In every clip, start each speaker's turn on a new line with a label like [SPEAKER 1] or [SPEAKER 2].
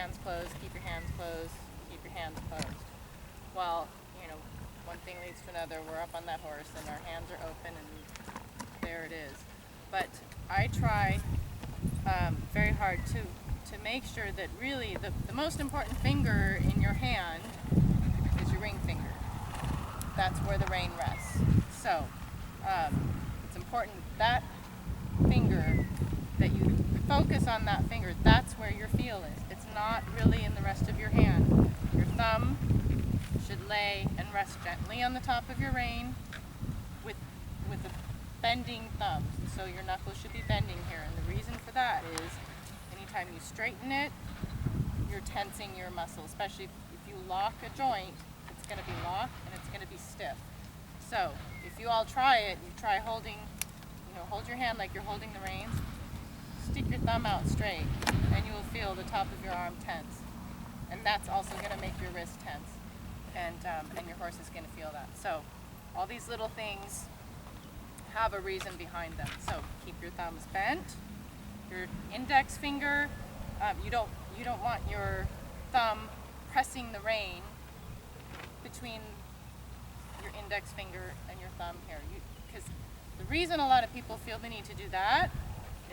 [SPEAKER 1] hands closed, keep your hands closed, keep your hands closed. Well, one thing leads to another. We're up on that horse and our hands are open and there it is. But I try very hard to make sure that really the most important finger in your hand is your ring finger. That's where the rein rests. So it's important that finger, that you focus on that finger. That's where your feel is. It's not really in the rest of your hand. Your thumb should lay and rest gently on the top of your rein with a bending thumb. So your knuckles should be bending here. And the reason for that is anytime you straighten it, you're tensing your muscle. Especially if you lock a joint, it's going to be locked and it's going to be stiff. So if you all try it, you try holding, hold your hand like you're holding the reins. Stick your thumb out straight and you will feel the top of your arm tense. And that's also going to make your wrist tense. And your horse is going to feel that. So all these little things have a reason behind them. So keep your thumbs bent. Your index finger, you don't want your thumb pressing the rein between your index finger and your thumb here. Because the reason a lot of people feel the need to do that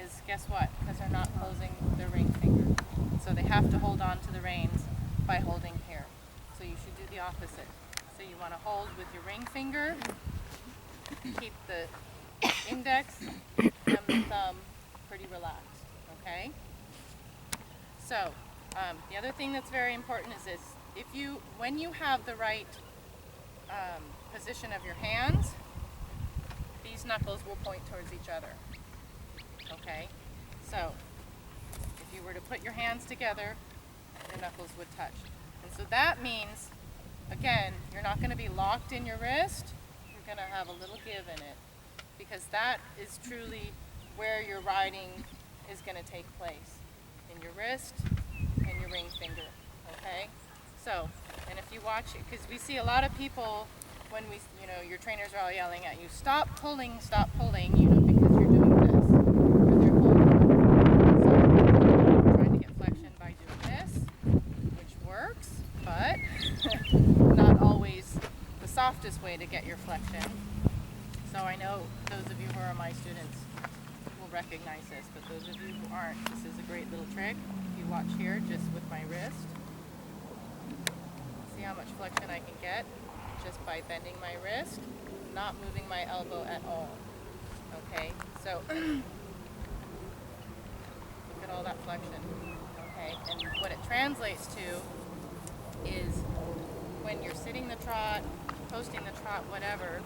[SPEAKER 1] is, guess what? Because they're not closing their ring finger. So they have to hold on to the reins by holding here. So you should do the opposite. So you want to hold with your ring finger, keep the index and the thumb pretty relaxed, okay? So the other thing that's very important is this. When you have the right position of your hands, these knuckles will point towards each other, okay? So if you were to put your hands together, your knuckles would touch. And so that means, again, you're not going to be locked in your wrist. You're going to have a little give in it, because that is truly where your riding is going to take place, in your wrist and your ring finger, okay? So, and if you watch it, because we see a lot of people when your trainers are all yelling at you, stop pulling, because you're doing this, or they're pulling. So, I'm trying to get flexion by doing this, which works, but not always the softest way to get your flexion. So I know those of you who are my students will recognize this, but those of you who aren't, this is a great little trick. If you watch here, just with my wrist, see how much flexion I can get just by bending my wrist, not moving my elbow at all. Okay, so look at all that flexion. Okay, and what it translates to is when you're sitting the trot, posting the trot, whatever,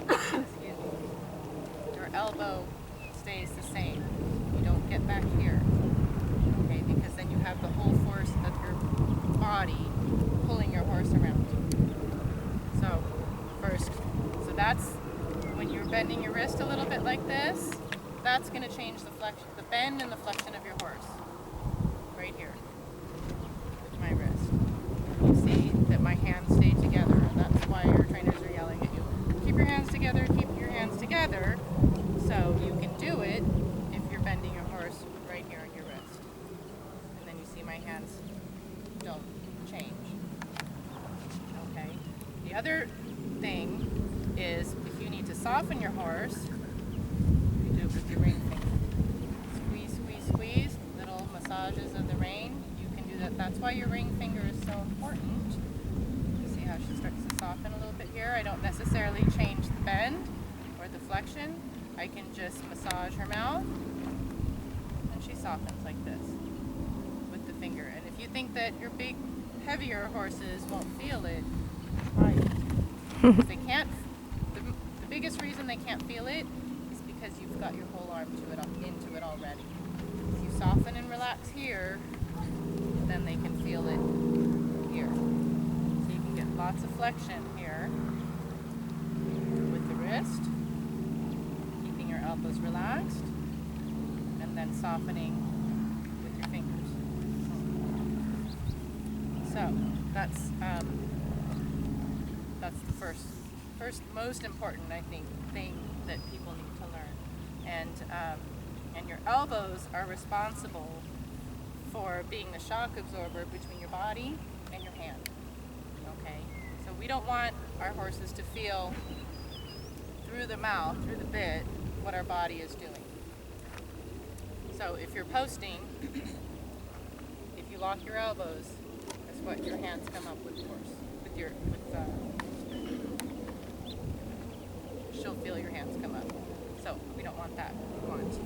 [SPEAKER 1] excuse me, your elbow stays the same. You don't get back here, okay? Because then you have the whole force of your body pulling your horse around. So that's when you're bending your wrist a little bit like this, that's going to change the flexion, the bend and the flexion of your horse. Right here, with my wrist. You see that my hands stay together, and that's why your trainers are yelling at you. Keep your hands together, keep your hands together. So you can do it if you're bending your horse right here on your wrist. And then you see my hands don't change. Okay? The other thing is, if you need to soften your horse, you do it with your ring finger. Squeeze, squeeze, squeeze, little massages of the rein. You can do that. That's why your ring finger is so important. You see how she starts to soften a little bit here? I don't necessarily change the bend or the flexion. I can just massage her mouth, and she softens like this with the finger. And if you think that your big, heavier horses won't feel it, try it. Because they can't. The biggest reason they can't feel it is because you've got your whole arm into it already. If you soften and relax here, then they can feel it here. So you can get lots of flexion here with the wrist, keeping your elbows relaxed, and then softening with your fingers. So that's the first most important, I think, thing that people need to learn. And your elbows are responsible for being the shock absorber between your body and your hand. Okay, so we don't want our horses to feel through the mouth, through the bit, what our body is doing. So if you're posting, if you lock your elbows, that's what your hands come up with, of course. She'll feel your hands come up. So we don't want that. We want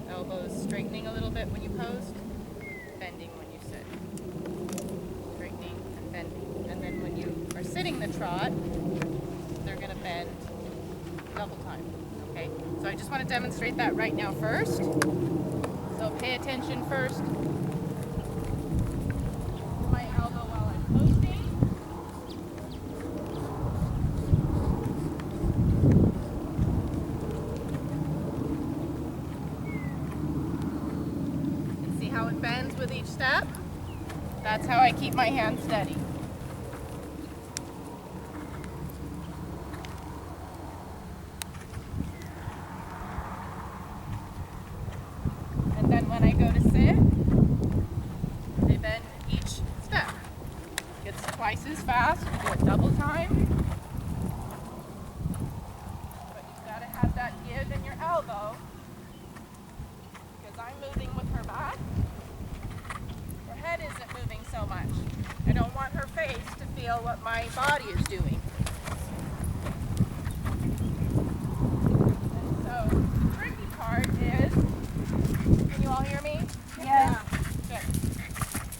[SPEAKER 1] elbows straightening a little bit when you post, bending when you sit. Straightening and bending. And then when you are sitting the trot, they're going to bend double time. Okay? So I just want to demonstrate that right now first. So pay attention first to my elbow while I'm posting. And see how it bends with each step? That's how I keep my hand steady. And then when I go to sit, they bend each step. It's twice as fast, you do it double time. But you've got to have that give in your elbow, because I'm moving with her back. Her head isn't moving so much. I don't want her face to feel what my body is doing. And so the tricky part is, can you all hear me?
[SPEAKER 2] Yeah.
[SPEAKER 1] Good.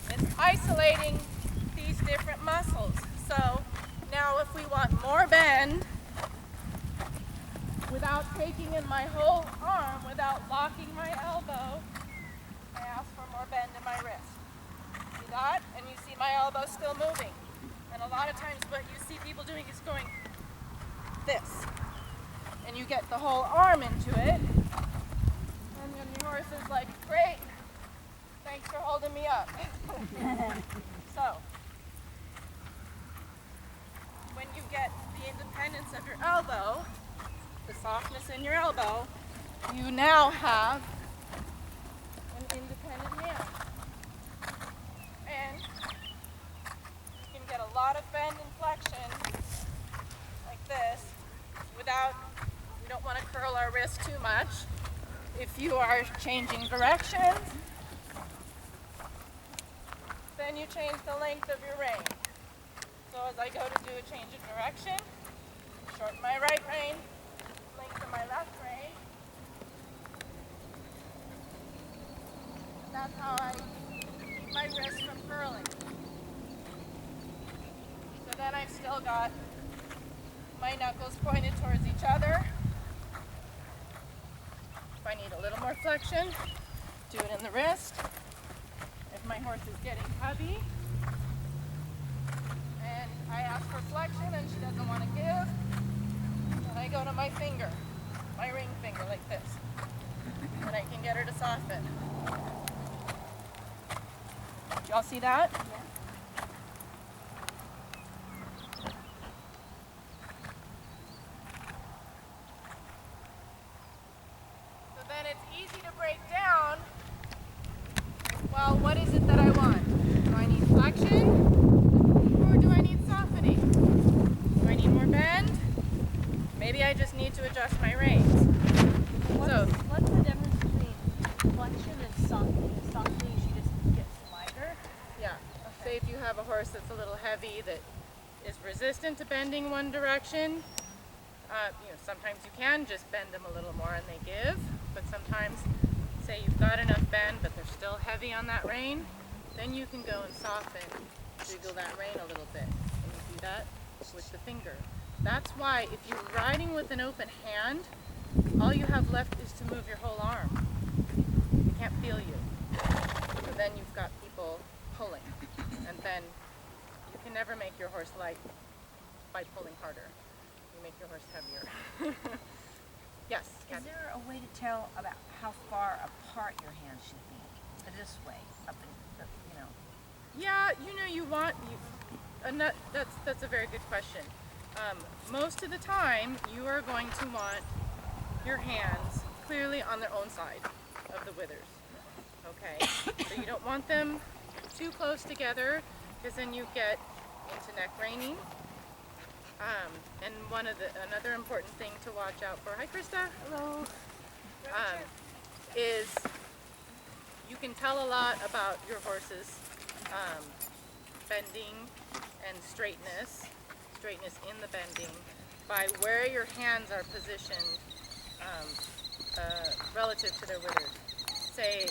[SPEAKER 1] It's isolating these different muscles. So now if we want more bend, without taking in my whole arm, without locking my elbow, I ask for more bend in my wrist. See that? And you see my elbow still moving. And a lot of times what you see people doing is going this. And you get the whole arm into it. And then your horse is like, great, thanks for holding me up. So, when you get the independence of your elbow, the softness in your elbow, you now have an independent hand. And you can get a lot of bend and flexion like this without, we don't want to curl our wrist too much. If you are changing directions, then you change the length of your rein. So as I go to do a change of direction, shorten my right rein, lengthen my left rein. That's how I keep my wrist from curling. So then I've still got my knuckles pointed towards each other. If I need a little more flexion, do it in the wrist. If my horse is getting heavy and I ask for flexion and she doesn't want to give, then I go to my finger, my ring finger like this, and I can get her to soften. Did y'all see that?
[SPEAKER 2] Yeah.
[SPEAKER 1] So then it's easy to break down, well, what is it that I want? Do I need flexion or do I need softening? Do I need more bend? Maybe I just need to adjust my reins.
[SPEAKER 2] What's the difference between flexion and softening? Softening, she just gets lighter.
[SPEAKER 1] Yeah, say if you have a horse that's a little heavy that is resistant to bending one direction, sometimes you can just bend them a little more and they give, but sometimes, say you've got enough bend but they're still heavy on that rein, then you can go and soften, jiggle that rein a little bit, and you do that with the finger. That's why if you're riding with an open hand, all you have left is to move your whole arm. They can't feel you. So then you've got people pulling, and then you can never make your horse light by pulling harder. You make your horse heavier. Yes,
[SPEAKER 2] Is
[SPEAKER 1] Kathy?
[SPEAKER 2] there a way to tell about how far apart your hands should be? This way, up in,
[SPEAKER 1] Yeah, that's a very good question. Most of the time, you are going to want your hands clearly on their own side of the withers. Okay, so you don't want them too close together because then you get into neck reining. And another important thing to watch out for, hi Krista,
[SPEAKER 2] Hello.
[SPEAKER 1] is you can tell a lot about your horse's bending and straightness in the bending by where your hands are positioned relative to their withers. Say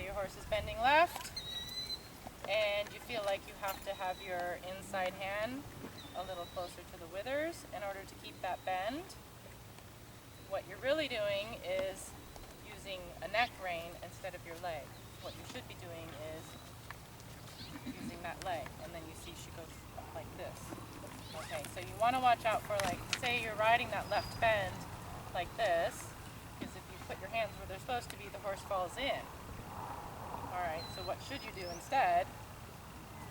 [SPEAKER 1] your horse is bending left, and you feel like you have to have your inside hand a little closer to the withers in order to keep that bend. What you're really doing is using a neck rein instead of your leg. What you should be doing is using that leg, and then you see she goes like this. Okay, so you want to watch out for, like, say you're riding that left bend like this, because if you put your hands where they're supposed to be, the horse falls in. Alright, so what should you do instead?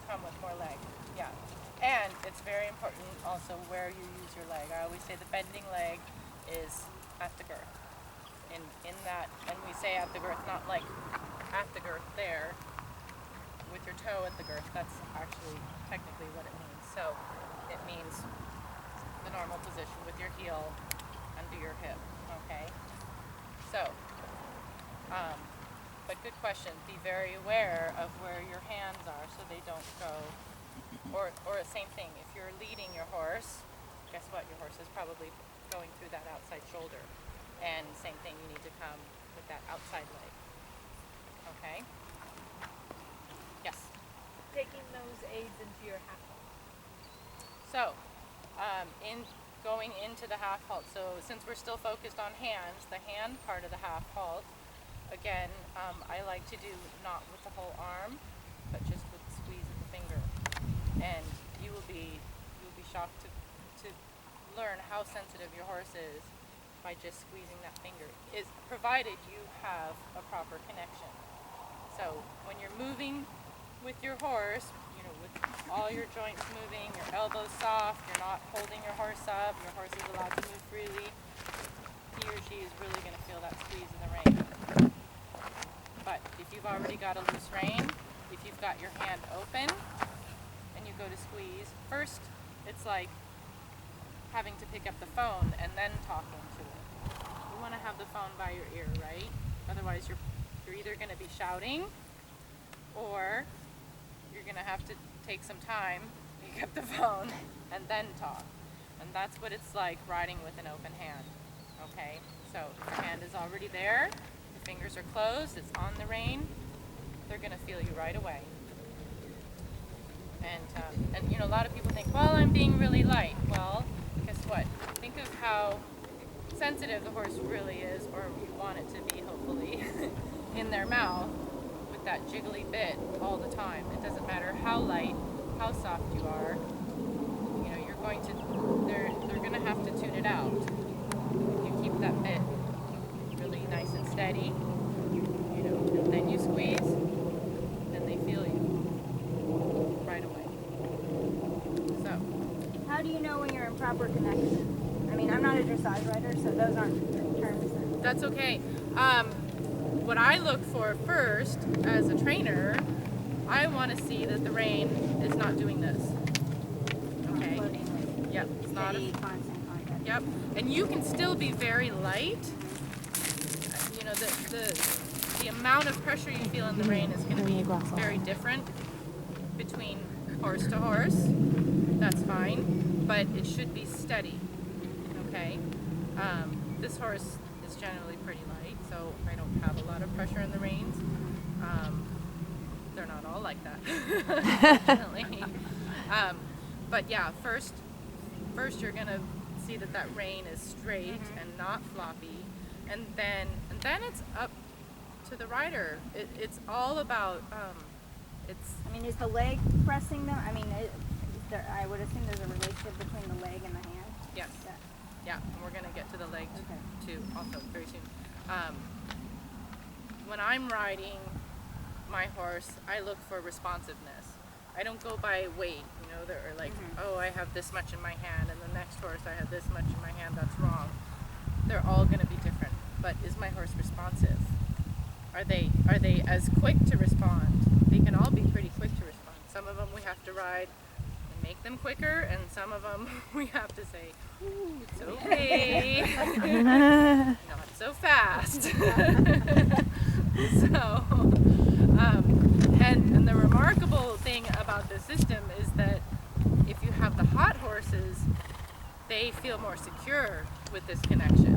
[SPEAKER 1] Come with more leg. Yeah. And it's very important also where you use your leg. I always say the bending leg is at the girth. In that, and we say at the girth, not like at the girth there, with your toe at the girth. That's actually technically what it means. So it means the normal position with your heel under your hip. Okay? So, but good question. Be very aware of where your hands are so they don't go, or same thing, if you're leading your horse, guess what? Your horse is probably going through that outside shoulder. And same thing, you need to come with that outside leg. Okay? Yes?
[SPEAKER 2] Taking those aids into your half.
[SPEAKER 1] So, in going into the half halt, so since we're still focused on hands, the hand part of the half halt, again, I like to do not with the whole arm, but just with the squeeze of the finger. And you will be shocked to learn how sensitive your horse is by just squeezing that finger, is provided you have a proper connection. So when you're moving with your horse, you know, with all your joints moving, your elbows soft, you're not holding your horse up, your horse is allowed to move freely, he or she is really going to feel that squeeze in the rein. But if you've already got a loose rein, if you've got your hand open and you go to squeeze, first it's like having to pick up the phone and then talking to it. You want to have the phone by your ear, right? Otherwise you're either going to be shouting or you're going to have to take some time, pick up the phone, and then talk. And that's what it's like riding with an open hand. Okay? So if your hand is already there, the fingers are closed, it's on the rein, they're going to feel you right away. And you know, a lot of people think, well, I'm being really light. Well, guess what? Think of how sensitive the horse really is, or you want it to be, hopefully, in their mouth with that jiggly bit all the time. It doesn't matter how light, how soft you are. You know, they're going to have to tune it out. If you keep that bit really nice and steady, you know, and then you squeeze, then they feel you right away. So,
[SPEAKER 2] How do you know when you're in proper connection? I mean, I'm not a dressage rider, so those aren't terms.
[SPEAKER 1] that's okay. What I look for first as a trainer, I want to see that the rein is not doing this. Okay? Yep. It's not
[SPEAKER 2] Steady, constant contact.
[SPEAKER 1] Yep. And you can still be very light. You know, the amount of pressure you feel in the rein is going to be very different between horse to horse. That's fine, but it should be steady. Okay? This horse is generally pretty light, so I don't have a lot of pressure in the reins. They're not all like that, definitely. But yeah, first you're gonna see that rein is straight and not floppy, and then it's up to the rider. It's all about
[SPEAKER 2] I mean, is the leg pressing them? I mean, I would assume there's a relationship between the leg and the hand.
[SPEAKER 1] Yes. Yeah, and we're gonna get to the leg too also very soon. When I'm riding my horse, I look for responsiveness. I don't go by weight, you know, they're like, oh, I have this much in my hand, and the next horse I have this much in my hand, that's wrong. They're all gonna be different, but is my horse responsive? are they as quick to respond? They can all be pretty quick to respond. Some of them we have to ride and make them quicker, and some of them we have to say, "Ooh, it's okay, not so fast." So, and the remarkable thing about the system is that if you have the hot horses, they feel more secure with this connection,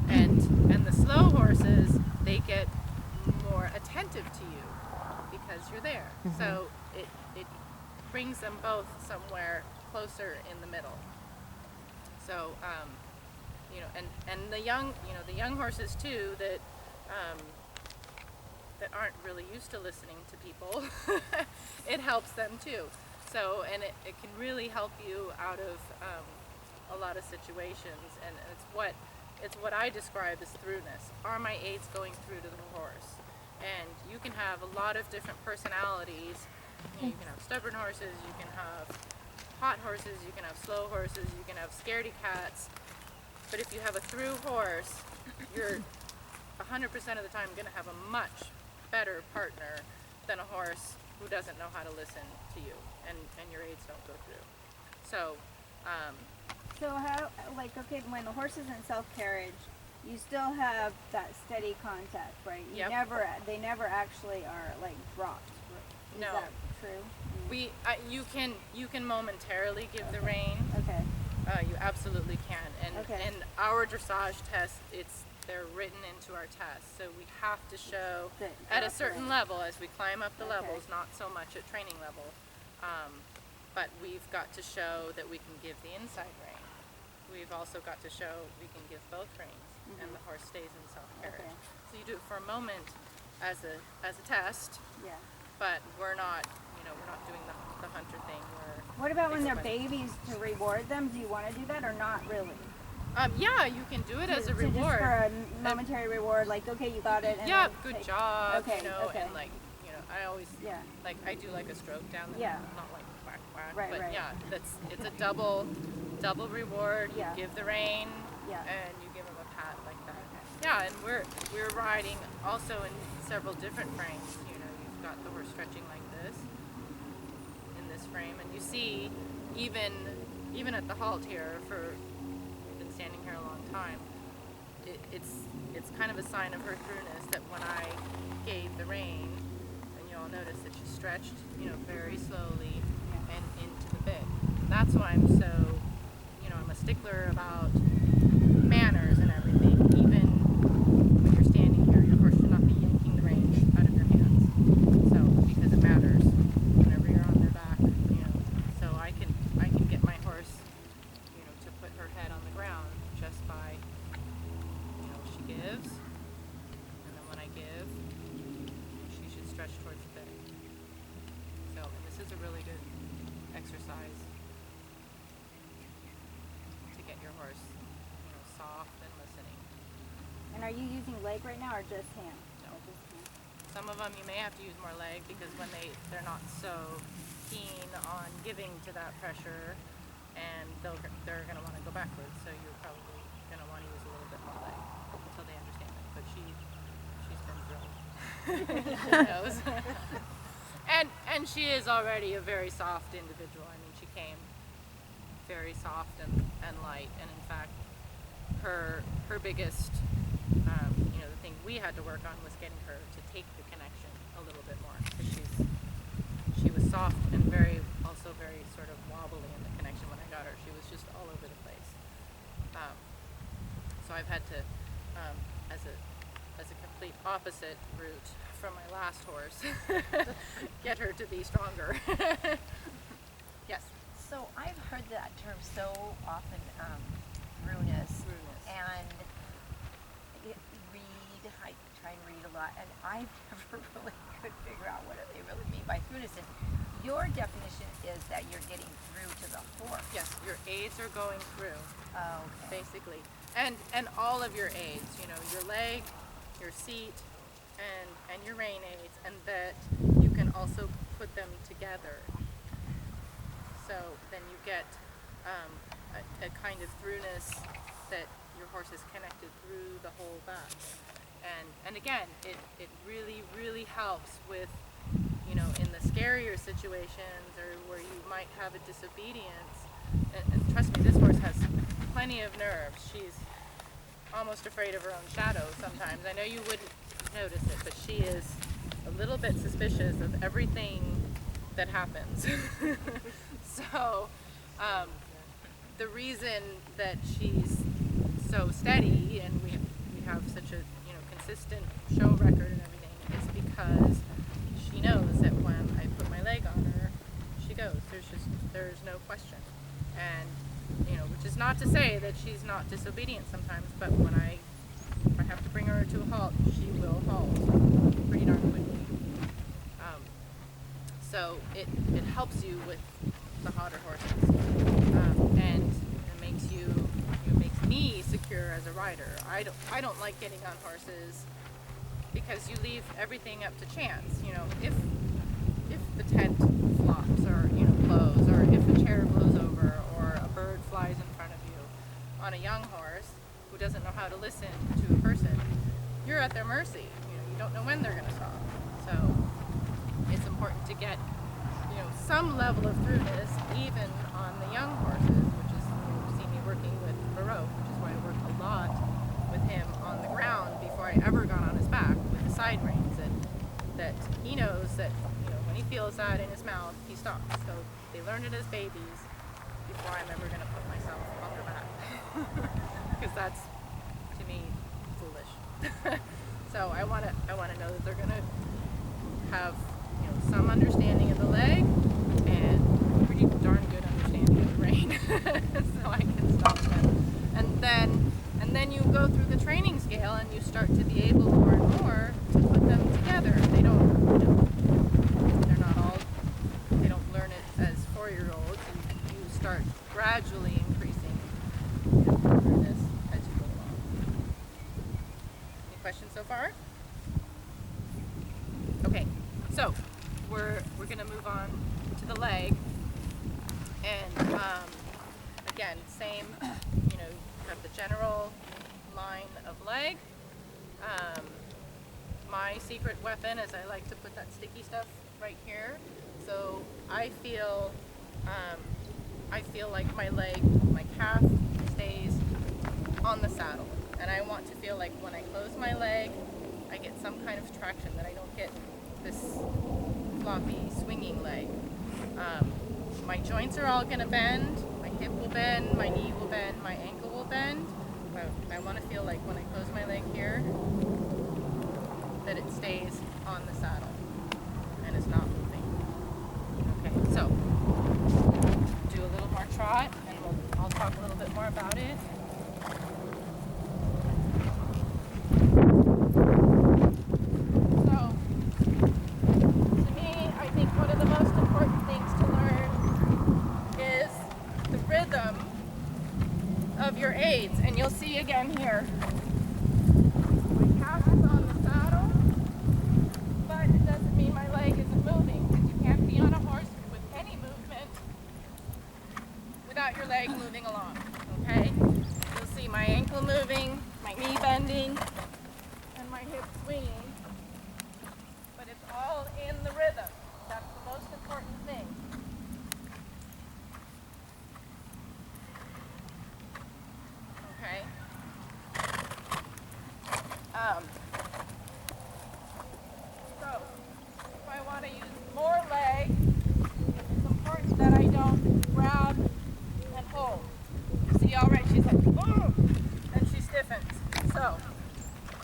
[SPEAKER 1] and the slow horses, they get more attentive to you because you're there. So it brings them both somewhere closer in the middle. So and the young horses too that that aren't really used to listening to people, it helps them too. So, and it can really help you out of a lot of situations, and it's what I describe as throughness. Are my aids going through to the horse? And you can have a lot of different personalities. You can have stubborn horses, you can have hot horses, you can have slow horses, you can have scaredy cats. But if you have a through horse, you're 100% of the time going to have a much better partner than a horse who doesn't know how to listen to you, and your aids don't go through. So,
[SPEAKER 3] So how, like, okay, when the horse is in self-carriage, you still have that steady contact, right? You
[SPEAKER 1] Yep.
[SPEAKER 3] they never actually are, like, dropped. Is
[SPEAKER 1] No.
[SPEAKER 3] that true?
[SPEAKER 1] you can momentarily give the rein.
[SPEAKER 3] Okay.
[SPEAKER 1] You absolutely can, and
[SPEAKER 3] Okay.
[SPEAKER 1] in our dressage tests, they're written into our tests, so we have to show
[SPEAKER 3] That
[SPEAKER 1] at a
[SPEAKER 3] you're
[SPEAKER 1] certain
[SPEAKER 3] up
[SPEAKER 1] level as we climb up the
[SPEAKER 3] Okay.
[SPEAKER 1] levels, not so much at training level, but we've got to show that we can give the inside rein. We've also got to show we can give both reins, and the horse stays in self-carriage.
[SPEAKER 3] Okay.
[SPEAKER 1] So you do it for a moment as a test,
[SPEAKER 3] Yeah.
[SPEAKER 1] but we're not doing the hunter thing where
[SPEAKER 3] What about when they're
[SPEAKER 1] Explain.
[SPEAKER 3] babies to reward them? Do you want to do that or not really?
[SPEAKER 1] yeah, you can do it as a
[SPEAKER 3] To just
[SPEAKER 1] reward.
[SPEAKER 3] for a momentary reward, like, okay, you got it. And
[SPEAKER 1] Yeah,
[SPEAKER 3] then
[SPEAKER 1] good
[SPEAKER 3] take-
[SPEAKER 1] job.
[SPEAKER 3] Okay, okay.
[SPEAKER 1] And like, I always
[SPEAKER 3] Yeah.
[SPEAKER 1] like I do like a stroke down the
[SPEAKER 3] Yeah.
[SPEAKER 1] not like whack whack,
[SPEAKER 3] Right,
[SPEAKER 1] but
[SPEAKER 3] right.
[SPEAKER 1] yeah, it's a double reward.
[SPEAKER 3] Yeah.
[SPEAKER 1] You give the rein,
[SPEAKER 3] Yeah.
[SPEAKER 1] and you give them a pat like that. Yeah, and we're riding also in several different frames. You've got the horse stretching like this in this frame, and you see even at the halt here we've been standing here a long time. It's kind of a sign of her throughness that when I gave the rein, and you'll notice that she stretched, very slowly and into the bit. That's why I'm so, I'm a stickler about manners and everything. Even when you're standing here, your horse should not be yanking the rein out of your hands. So, because it matters whenever you're on their back, So I can get my horse, to put her head on the ground just by, she gives, and then when I give, she should stretch towards the bit. So, and this is a really good exercise to get your horse, soft and listening.
[SPEAKER 3] And are you using leg right now or just hand?
[SPEAKER 1] No.
[SPEAKER 3] Or just hand?
[SPEAKER 1] Some of them you may have to use more leg because when they're not so keen on giving to that pressure, and they're going to want to go backwards. So you're probably going to want to use a little bit more leg until they understand it. But she's been drilled. She knows. and she is already a very soft individual. I mean, she came very soft and light, and in fact, her biggest the thing we had to work on was getting her to take the connection a little bit more, because she was soft and also very sort of wobbly in the connection. When I got her, she was just all over the place. So I've had to, as a complete opposite route from my last horse, get her to be stronger. Yes.
[SPEAKER 4] So I've heard that term so often, throughness, and I try and read a lot, and I never really could figure out what they really mean by throughness. And your definition is that you're getting through to the horse.
[SPEAKER 1] Yes, your aids are going through,
[SPEAKER 4] Oh, okay.
[SPEAKER 1] basically, and all of your aids. Your leg, your seat, and your rein aids, and that you can also put them together. So then you get a kind of throughness that your horse is connected through the whole back, And again, it really, really helps with, you know, in the scarier situations or where you might have a disobedience. And trust me, this horse has plenty of nerves. She's almost afraid of her own shadow sometimes. I know you wouldn't notice it, but she is a little bit suspicious of everything that happens. So the reason that she's so steady and we have such a, you know, consistent show record and everything is because she knows that when I put my leg on her, she goes. There's no question. And, you know, which is not to say that she's not disobedient sometimes, but if I have to bring her to a halt, she will halt pretty darn quickly. So it helps you with the hotter horses, and it makes makes me secure as a rider. I don't like getting on horses because you leave everything up to chance. You know, if the tent flops or, you know, blows, or if a chair blows over or a bird flies in front of you on a young horse who doesn't know how to listen to a person, you're at their mercy. You know, you don't know when they're going to stop. So it's important to get, you know, some level of throughness even on the young horses, which is, you see me working with Baroque, which is why I worked a lot with him on the ground before I ever got on his back with the side reins, that he knows that, you know, when he feels that in his mouth, he stops. So they learn it as babies before I'm ever going to put myself on their back, because that's, to me, foolish. So I want to know that they're going to have, you know, some understanding of the leg and pretty darn good understanding of the rein, so I can stop them. And then you go through the training scale and you start to be able more and more to put them together. They don't, you know, they don't learn it as 4-year-olds. You start gradually increasing awareness as you go along. Any questions so far? Okay, so we're going to move on to the leg, and again, same, you know, have the general line of leg. My secret weapon is I like to put that sticky stuff right here, so I feel like my leg, my calf stays on the saddle, and I want to feel like when I close my leg, I get some kind of traction, that I don't get this floppy swinging leg. My joints are all going to bend. My hip will bend, my knee will bend, my ankle will bend. I want to feel like when I close my leg here, that it stays on the saddle and is not moving. Okay, so do a little more trot, and I'll talk a little bit more about it. Your aids, and you'll see again here, my calf is on the saddle, but it doesn't mean my leg isn't moving, because you can't be on a horse with any movement without your leg moving along. Okay, you'll see my ankle moving, my knee bending, and my hip swinging, but it's all in the rhythm. That's the most important thing. So, if I want to use more leg, it's important that I don't grab and hold. You see already she's like, oh, and she stiffens. So,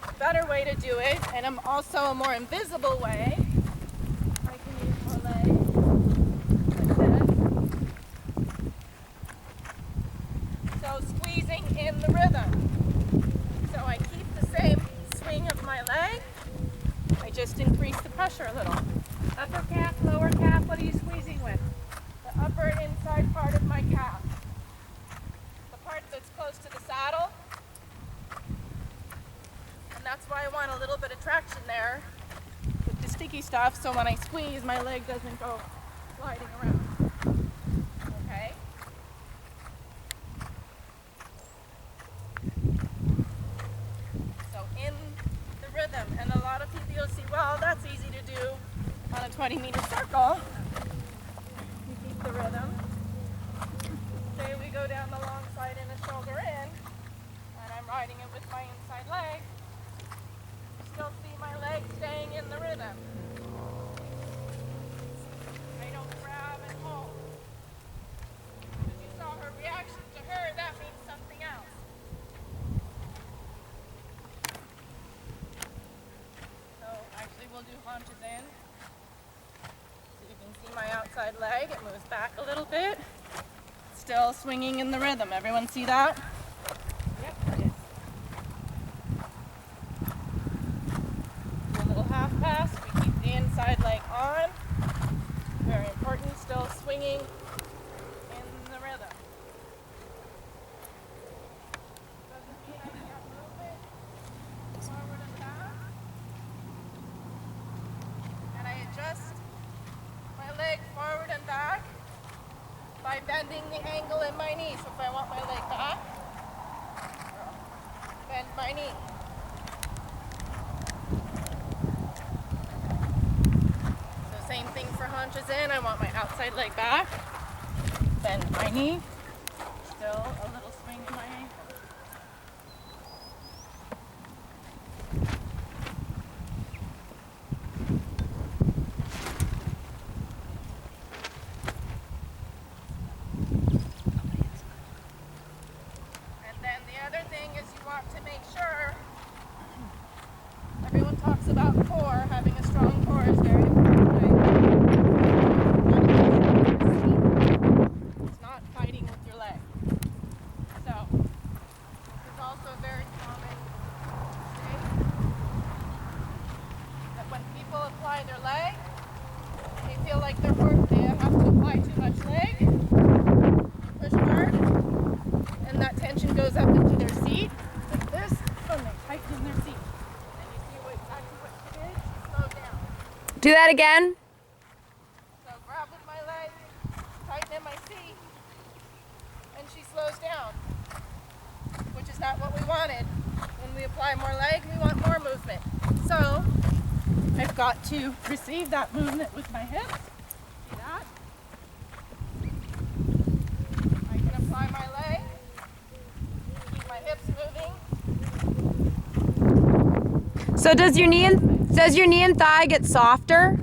[SPEAKER 1] a better way to do it, and also a more invisible way, I can use more leg like this. So, squeezing in the rhythm. So I keep the same swing of my leg, I just increase the pressure a little. Upper calf, lower calf, what are you squeezing with? The upper and inside part of my calf. The part that's close to the saddle. And that's why I want a little bit of traction there with the sticky stuff, so when I squeeze, my leg doesn't go sliding around. Okay? rhythm. And a lot of people you'll see, well, that's easy to do on a 20-meter circle. You keep the rhythm. Say we go down the long side and a shoulder in, and I'm riding it with my inside leg. You still see my leg staying in the rhythm. I don't grab and hold. Because you saw her reaction to her, that means something else. So actually we'll do haunches in. So you can see my outside leg, it moves back a little bit. Still swinging in the rhythm. Everyone see that? Yep. Do a little half pass. We keep the inside leg on. Very important, still swinging in the rhythm. Doesn't mean I can't move it forward and back. And I adjust my leg forward and back by bending the angle in my knee. So if I want my leg back, bend my knee. So same thing for haunches in. I want my outside leg back, bend my knee. Still a little swing in my ankle. Everyone talks about core, having a strong core is very important. It's not fighting with your leg. So, it's also a very common mistake that when people apply their leg, they feel like they have to apply too much leg, they push hard, and that tension goes up into their seat like this, and they tighten in their seat.
[SPEAKER 5] Do that again.
[SPEAKER 1] So grab with my leg, tighten in my seat, and she slows down, which is not what we wanted. When we apply more leg, we want more movement. So I've got to receive that movement with my hips. See that? I can apply my leg, keep my hips moving.
[SPEAKER 5] So does your knee and thigh get softer?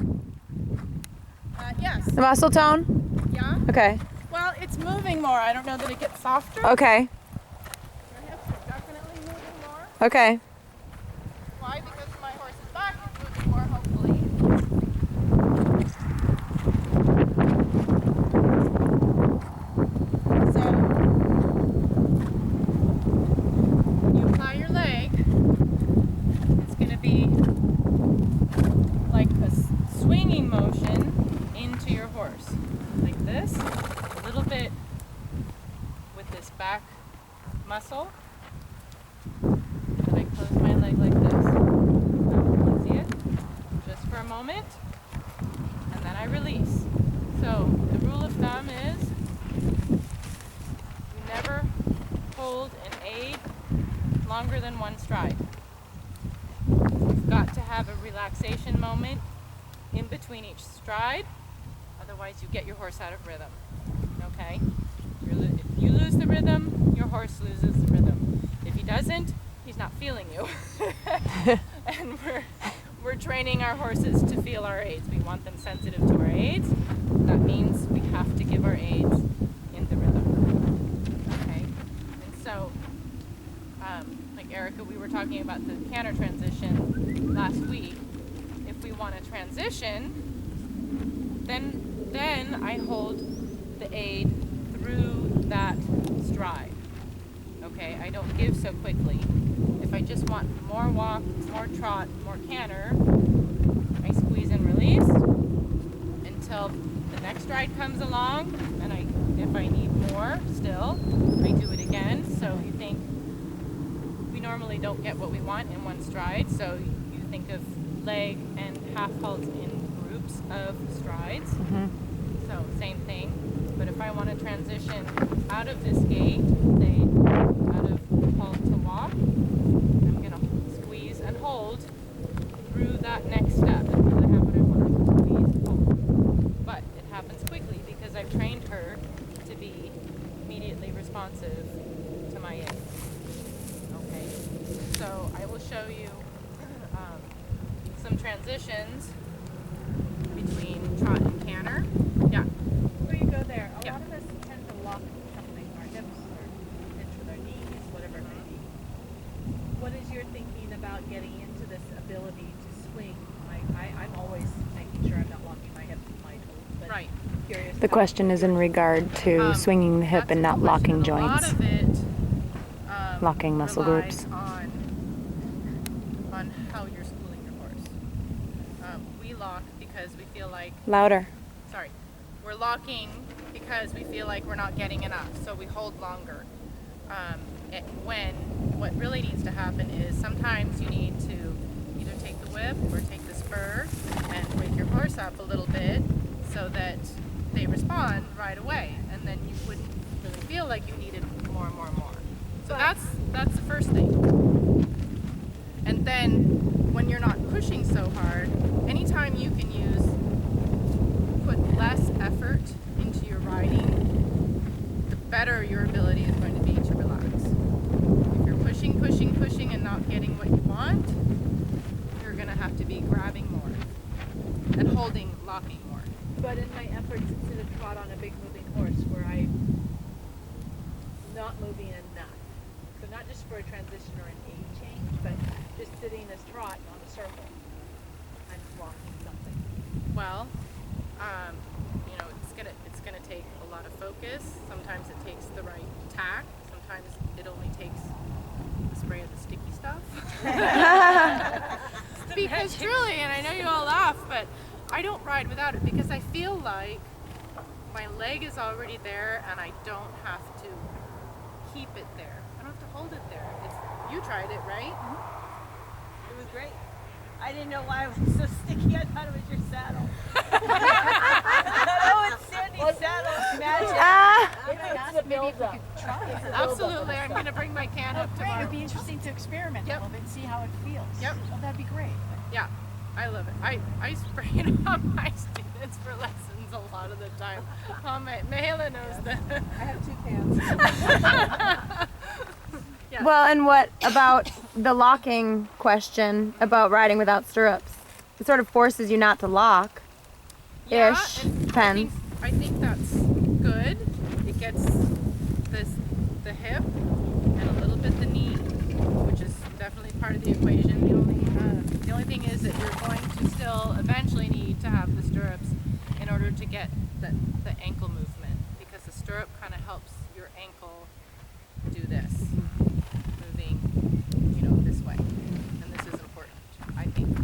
[SPEAKER 1] Yes.
[SPEAKER 5] The muscle tone?
[SPEAKER 1] Yeah.
[SPEAKER 5] Okay.
[SPEAKER 1] Well, it's moving more. I don't know that it gets softer.
[SPEAKER 5] Okay.
[SPEAKER 1] Your hips are definitely moving more.
[SPEAKER 5] Okay.
[SPEAKER 1] Why? Because my horse's back is moving more, hopefully. So, when you apply your leg, it's going to be like a swinging motion into your horse. Like this, a little bit with this back muscle. And I close my leg like this. See it? Just for a moment. And then I release. So the rule of thumb is you never hold an aid longer than one stride. You've got to have a relaxation moment in between each stride. Otherwise you get your horse out of rhythm. Okay? If you lose the rhythm, your horse loses the rhythm. If he doesn't, he's not feeling you. And we're training our horses to feel our aids. We want them sensitive to our aids. That means we have to give our aids in the rhythm. Okay? And so, like Erica, we were talking about the canter transition last week. If we want to transition, then I hold the aid through that stride. Okay, I don't give so quickly. If I just want more walk, more trot, more canter, I squeeze and release until the next stride comes along, and if I need more still, I do it again. So you think, we normally don't get what we want in one stride, so you think of leg and half halts in groups of strides.
[SPEAKER 5] Mm-hmm.
[SPEAKER 1] So same thing, but if I want to transition out of this gait, say out of halt to walk, I'm going to squeeze and hold that next step until I have what I want. Please hold. But it happens quickly because I've trained her to be immediately responsive to my aid. Okay, so I will show you some transitions between trot and canter. Yeah.
[SPEAKER 2] Before you go there, a
[SPEAKER 1] Yeah.
[SPEAKER 2] lot of us tend to lock something, our hips or pinch with our knees, whatever it may be. What is your thinking about getting into this ability to swing? I'm always making sure I'm not locking my hips with my toes, but
[SPEAKER 1] Right.
[SPEAKER 2] curious.
[SPEAKER 5] The question is in regard to swinging the hip
[SPEAKER 1] That's
[SPEAKER 5] and
[SPEAKER 1] a
[SPEAKER 5] not
[SPEAKER 1] good question.
[SPEAKER 5] locking
[SPEAKER 1] A lot
[SPEAKER 5] joints.
[SPEAKER 1] of it
[SPEAKER 5] Locking muscle
[SPEAKER 1] relies
[SPEAKER 5] groups.
[SPEAKER 1] on how you're schooling your horse. We lock because we feel like
[SPEAKER 5] Louder.
[SPEAKER 1] we're locking because we feel like we're not getting enough, so we hold longer. When what really needs to happen is sometimes you need to either take the whip or take the spur and wake your horse up a little bit so that they respond right away, and then you wouldn't really feel like you needed more and more and more. So that's the first thing. And then when you're not pushing so hard, anytime you can put less effort into your riding, the better your ability is going to be to relax. If you're pushing and not getting what you want, you're going to have to be grabbing more and locking more.
[SPEAKER 2] But in my efforts to sit a trot on a big moving horse where I'm not moving enough, so not just for a transition or an aid change, but just sitting as trot on a circle, I'm blocking something.
[SPEAKER 1] Well, it's gonna take a lot of focus. Sometimes it takes the right tack. Sometimes it only takes the spray of the sticky stuff. Because truly, and I know you all laugh, but I don't ride without it because I feel like my leg is already there and I don't have to keep it there. I don't have to hold it there. You tried it, right?
[SPEAKER 3] It was great. I didn't know why it was so sticky. I thought it was your saddle. Oh, it's Sandy's saddle. It's magic.
[SPEAKER 1] Absolutely. I'm going to bring my can up
[SPEAKER 6] Great,
[SPEAKER 1] tomorrow.
[SPEAKER 6] it'd be interesting to experiment
[SPEAKER 1] Yep.
[SPEAKER 6] a little bit and see how it feels.
[SPEAKER 1] Yep.
[SPEAKER 6] Oh, that'd be great.
[SPEAKER 1] Yeah, I love it. I spray it on my students for lessons a lot of the time. Mahela knows that.
[SPEAKER 2] I have 2 cans.
[SPEAKER 1] Yeah.
[SPEAKER 5] Well, and what about the locking question about riding without stirrups? It sort of forces you not to lock.
[SPEAKER 1] Yeah,
[SPEAKER 5] Ish.
[SPEAKER 1] and
[SPEAKER 5] Depends.
[SPEAKER 1] I think that's good. It gets the hip and a little bit the knee, which is definitely part of the equation. The only thing is that you're going to still eventually need to have the stirrups in order to get the ankle movement, because the stirrup kind of helps your ankle do this, moving, this way, and this is important, I think.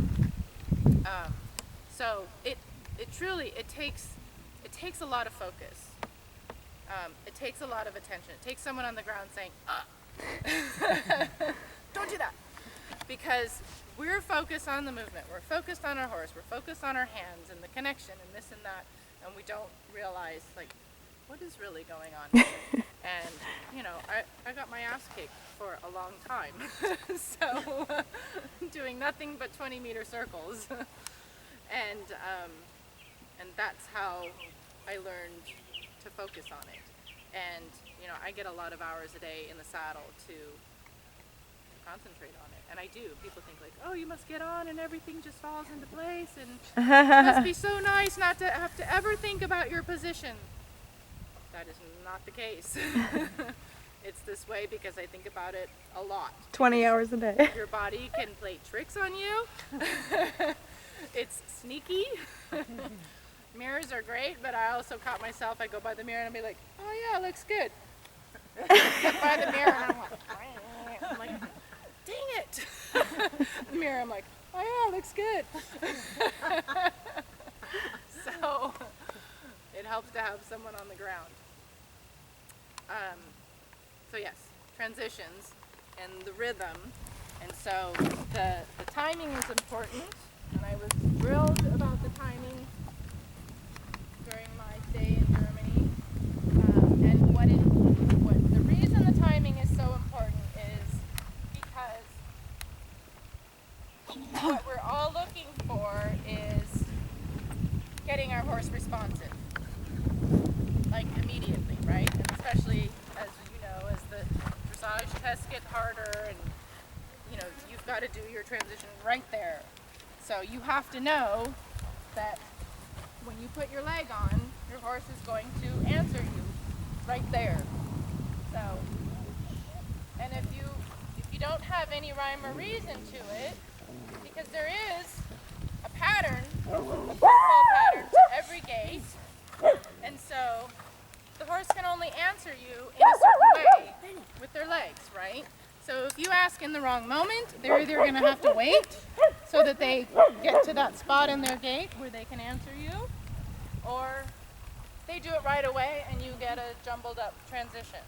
[SPEAKER 1] So it truly takes a lot of focus. It takes a lot of attention. It takes someone on the ground saying, don't do that. Because we're focused on the movement. We're focused on our horse. We're focused on our hands and the connection and this and that. And we don't realize, what is really going on here? And, I got my ass kicked for a long time. So, doing nothing but 20-meter circles. And that's how I learned to focus on it. And, I get a lot of hours a day in the saddle to concentrate on it. And I do. People think oh, you must get on and everything just falls into place and it must be so nice not to have to ever think about your position. That is not the case. It's this way because I think about it a lot.
[SPEAKER 5] 20 hours a day.
[SPEAKER 1] Your body can play tricks on you. It's sneaky. Mirrors are great, but I also caught myself, I go by the mirror and I'll be like, oh yeah, looks good. Get by the mirror and I'm like, dang it. The mirror, I'm like, oh yeah, looks good. So it helps to have someone on the ground. So yes, transitions and the rhythm. And so the timing is important, and I was thrilled about the timing during my stay in Germany. And the reason the timing is so important is because what we're all looking horse responsive? Like immediately, right? And especially as you know, as the dressage tests get harder and you know, you've got to do your transition right there. So you have to know that when you put your leg on, your horse is going to answer you right there. So, and if you don't have any rhyme or reason to it, because there is a pattern, a football pattern to every gait, and so the horse can only answer you in a certain way with their legs, right? So if you ask in the wrong moment, they're either going to have to wait so that they get to that spot in their gait where they can answer you, or they do it right away and you get a jumbled up transition.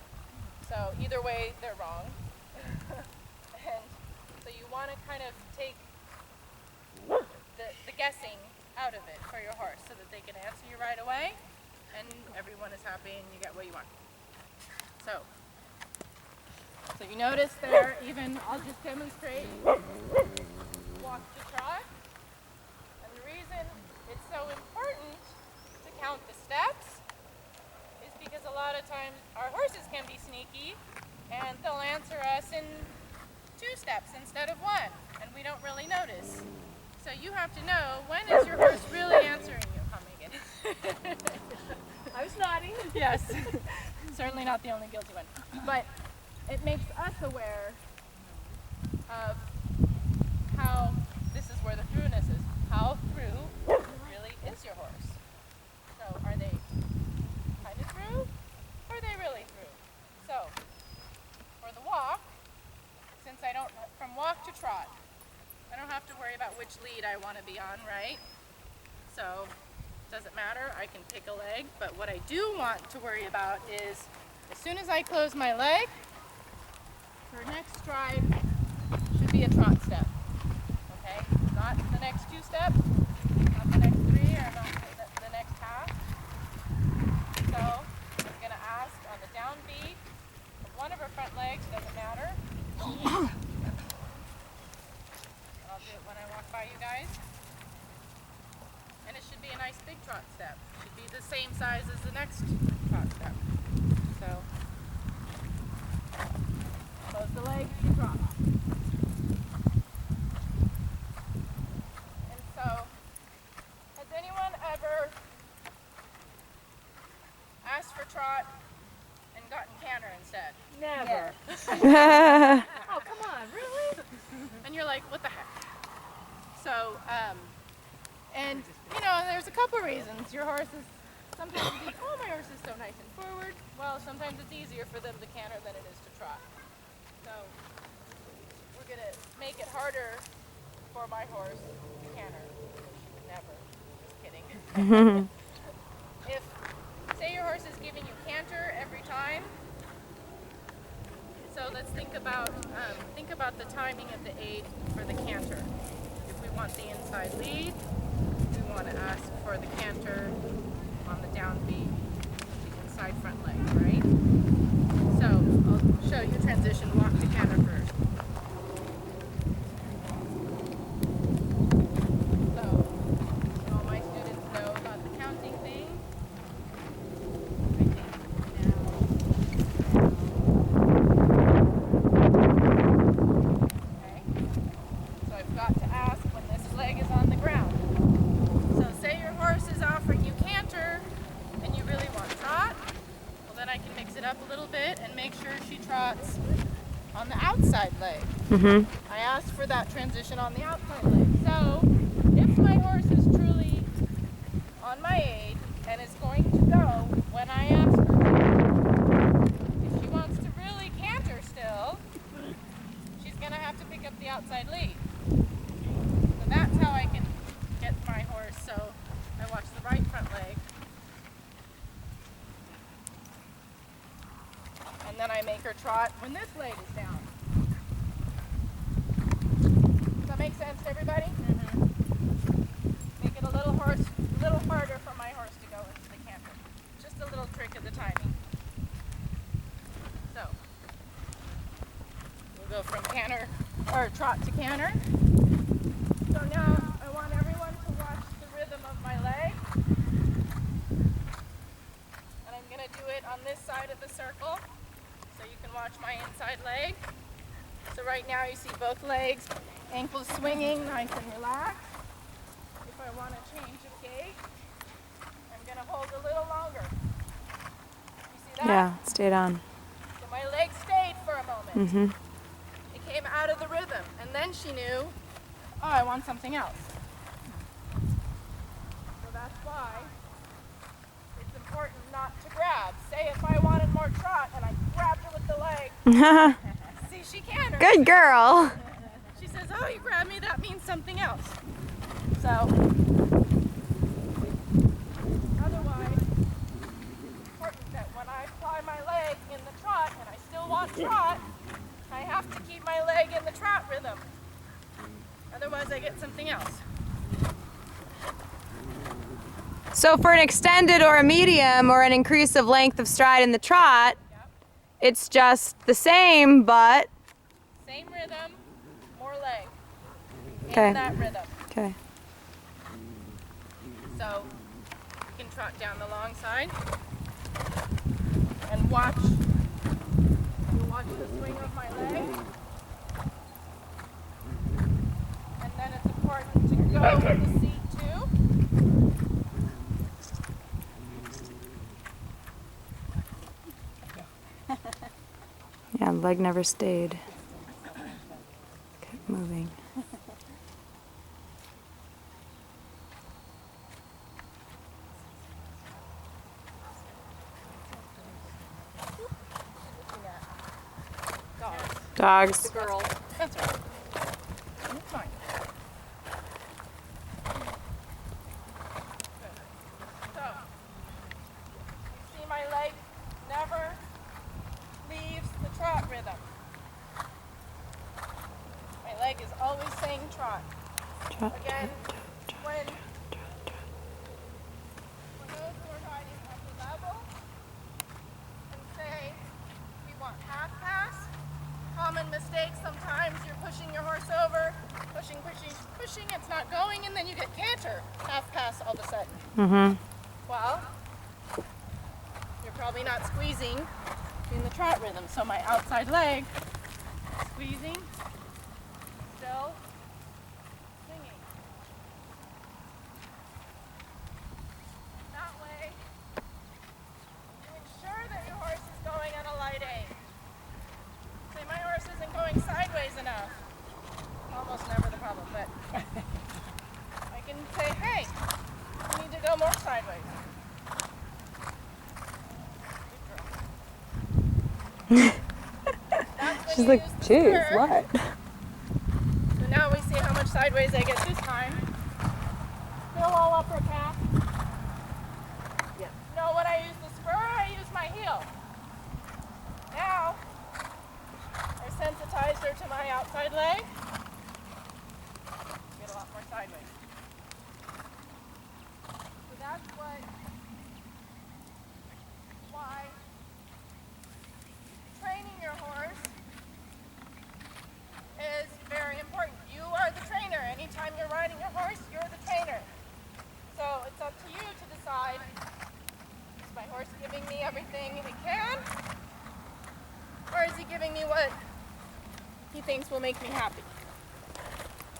[SPEAKER 1] So either way, they're wrong. And so you want to kind of take the guessing out of it for your horse so that they can answer you right away and everyone is happy and you get what you want. So you notice there, even, I'll just demonstrate, walk to trot. And the reason it's so important to count the steps is because a lot of times our horses can be sneaky and they'll answer us in 2 steps instead of 1, and we don't really notice. So you have to know, when is your horse really answering you? Come, Megan.
[SPEAKER 2] I was nodding.
[SPEAKER 1] Yes, certainly not the only guilty one. But it makes us aware of how, this is where the throughness is, how through really is your horse. So are they kind of through, or are they really through? So for the walk, since I don't, from walk to trot, I don't have to worry about which lead I want to be on, right? So doesn't matter, I can pick a leg, but what I do want to worry about is as soon as I close my leg, her next stride should be a trot step, okay? Not the next 2 steps, not the next 3, or not the next half. So I'm going to ask on the down beat of one of her front legs, doesn't matter. I'll do it when I walk by you guys. And it should be a nice big trot step. It should be the same size as the next trot step. So close the leg, trot. And so, has anyone ever asked for trot and gotten canter instead?
[SPEAKER 2] Never. Oh, come on, really?
[SPEAKER 1] And you're like, what the heck? So, and you know, there's a couple reasons. Your horse is sometimes you think, oh, my horse is so nice and forward. Well, sometimes it's easier for them to canter than it is to trot. So we're gonna make it harder for my horse to canter. She would never. Just kidding. If, say your horse is giving you canter every time, so let's think about the timing of the aid for the canter. If we want the inside lead, we want to ask for the canter on the down beat, the inside front leg, right? So I'll show you transition walk to canter first. So all my students know about the counting thing. I think okay. So I've got to ask when this leg is on the ground. So say your horse is offering you canter and you really want trot, well then I can mix it up a little bit and make sure she trots on the outside leg. I asked for that transition on the outside leg. So if my horse is truly on my aid and is going to go when I ask her to, if she wants to really canter still, she's going to have to pick up the outside lead. So that's how I can get my horse. So I watch the right front leg. And then I make her trot when this leg is down. Does that make sense to everybody? Make it a little harder for my horse to go into the canter. Just a little trick of the timing. So we'll go from canter or trot to canter. So now I want everyone to watch the rhythm of my leg. side of the circle so you can watch my inside leg. So right now you see both legs, ankles swinging, nice and relaxed. If I want to change of gait, I'm going to hold a little longer. You see that?
[SPEAKER 5] Yeah, stayed on.
[SPEAKER 1] So my leg stayed for a moment.
[SPEAKER 5] Mm-hmm.
[SPEAKER 1] It came out of the rhythm, and then she knew, oh, I want something else. So that's why it's important not to grab. Say if I wanted more trot and I grabbed her with the leg, see, she can. Or
[SPEAKER 5] Good girl.
[SPEAKER 1] she says, oh, you grabbed me, that means something else. So, otherwise, it's important that when I apply my leg in the trot and I still want trot, I have to keep my leg in the trot rhythm. Otherwise, I get something else.
[SPEAKER 5] So for an extended or a medium or an increase of length of stride in the trot,
[SPEAKER 1] Yep.
[SPEAKER 5] it's just the same, but
[SPEAKER 1] Same rhythm, more leg.
[SPEAKER 5] Okay.
[SPEAKER 1] In that rhythm.
[SPEAKER 5] okay.
[SPEAKER 1] So you can trot down the long side and watch. You watch the swing of my leg. And then it's important to go with the seat too.
[SPEAKER 5] Yeah, leg never stayed. Kept moving. Dogs.
[SPEAKER 1] Girl. That's right. It's fine. Good. So, you see my leg never leaves the trot rhythm. My leg is always saying trot.
[SPEAKER 5] Trot,
[SPEAKER 1] Again,
[SPEAKER 5] trot,
[SPEAKER 1] when those who are riding at the level and say, we want half pass, common mistake sometimes you're pushing your horse over, pushing, it's not going, and then you get canter, half pass all of a sudden.
[SPEAKER 5] Mm-hmm.
[SPEAKER 1] Well, you're probably not squeezing in the trot rhythm, so my outside leg, squeezing, still, swinging. That way, you ensure that your horse is going at a light aim. Say my horse isn't going sideways enough. Almost never the problem, but I can say, hey, you need to go more sideways. That's when
[SPEAKER 5] She's
[SPEAKER 1] you
[SPEAKER 5] like,
[SPEAKER 1] use the
[SPEAKER 5] geez,
[SPEAKER 1] spur.
[SPEAKER 5] what?
[SPEAKER 1] So now we see how much sideways I get this time. Still all upper calf.
[SPEAKER 2] Yeah.
[SPEAKER 1] No, when I use the spur, I use my heel. Now, I sensitized her to my outside leg. Get a lot more sideways. So that's why training your horse is very important. You are the trainer. Anytime you're riding your horse, you're the trainer. So it's up to you to decide, is my horse giving me everything he can? Or is he giving me what he thinks will make me happy?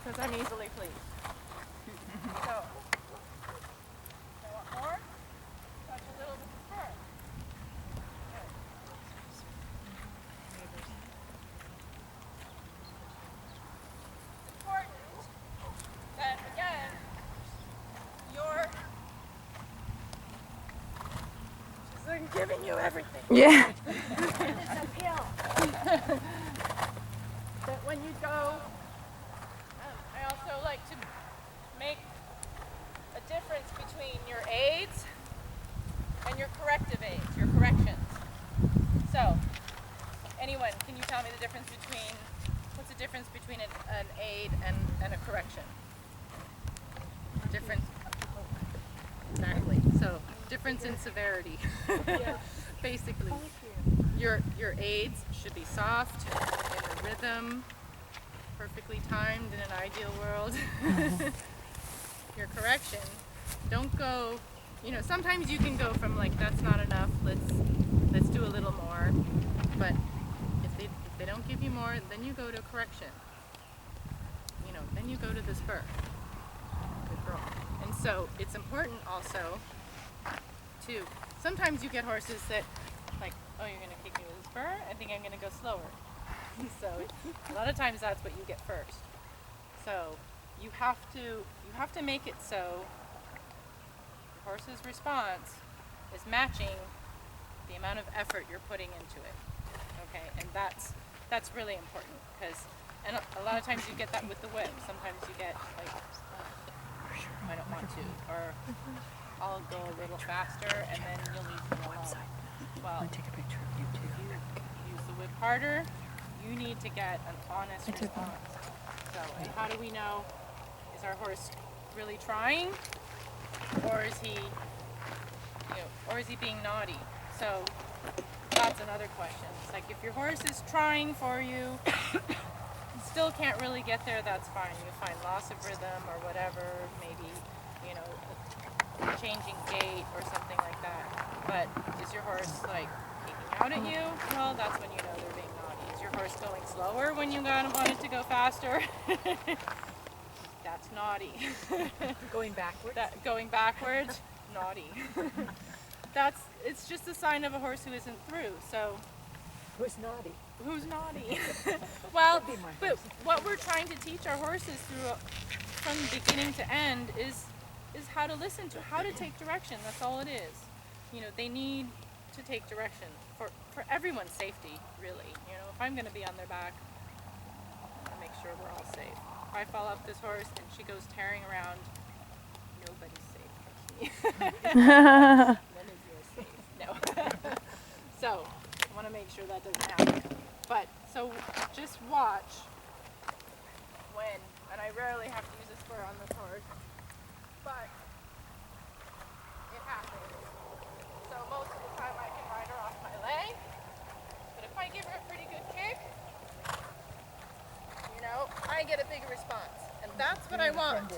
[SPEAKER 1] Because I'm easily pleased. So, I want more. Touch a little with the spur. Good. It's important that, again, she's like giving you everything.
[SPEAKER 5] Yeah.
[SPEAKER 1] But when you go, I also like to make a difference between your aids and your corrective aids, your corrections. So, anyone, can you tell me the difference between, what's the difference between an aid and a correction? Difference. Exactly. So, difference in severity. Basically. Your aids should be soft, in a rhythm, perfectly timed in an ideal world. Your correction, don't go you know, sometimes you can go from like, that's not enough, let's do a little more. But if they don't give you more, then you go to correction. You know, then you go to the spur. Good girl. And so it's important also to, sometimes you get horses that like, oh, you're gonna kick me with a spur? I think I'm gonna go slower. So a lot of times that's what you get first. So you have to make it so the horse's response is matching the amount of effort you're putting into it. Okay, and that's really important because, and a lot of times you get that with the whip. Sometimes you get like, I don't want to, or I'll go a little faster and then you'll leave me alone. Well, if you use the whip harder, you need to get an honest response. So, and how do we know, is our horse really trying, or is he, or is he being naughty? So that's another question. It's like if your horse is trying for you, still can't really get there, that's fine. You find loss of rhythm or whatever, maybe, changing gait or something like that. But is your horse like kicking out at you? Well, that's when you know they're being naughty. Is your horse going slower when you want it to go faster? That's naughty.
[SPEAKER 2] Going backwards?
[SPEAKER 1] Going backwards, naughty. It's just a sign of a horse who isn't through. So
[SPEAKER 2] Who's naughty?
[SPEAKER 1] who's naughty? Well, but what we're trying to teach our horses from beginning to end is how to listen to, how to take direction. That's all it is. They need to take direction for everyone's safety, really. If I'm going to be on their back, I want to make sure we're all safe. If I fall off this horse and she goes tearing around, nobody's safe, trust me. None of you are safe. No. So, I want to make sure that doesn't happen. But, so just watch when, and I rarely have to use a spur on this horse, but it happens. So most of the time I can ride her off my leg, but if I give her a pretty good kick, I get a bigger response. And that's what I want.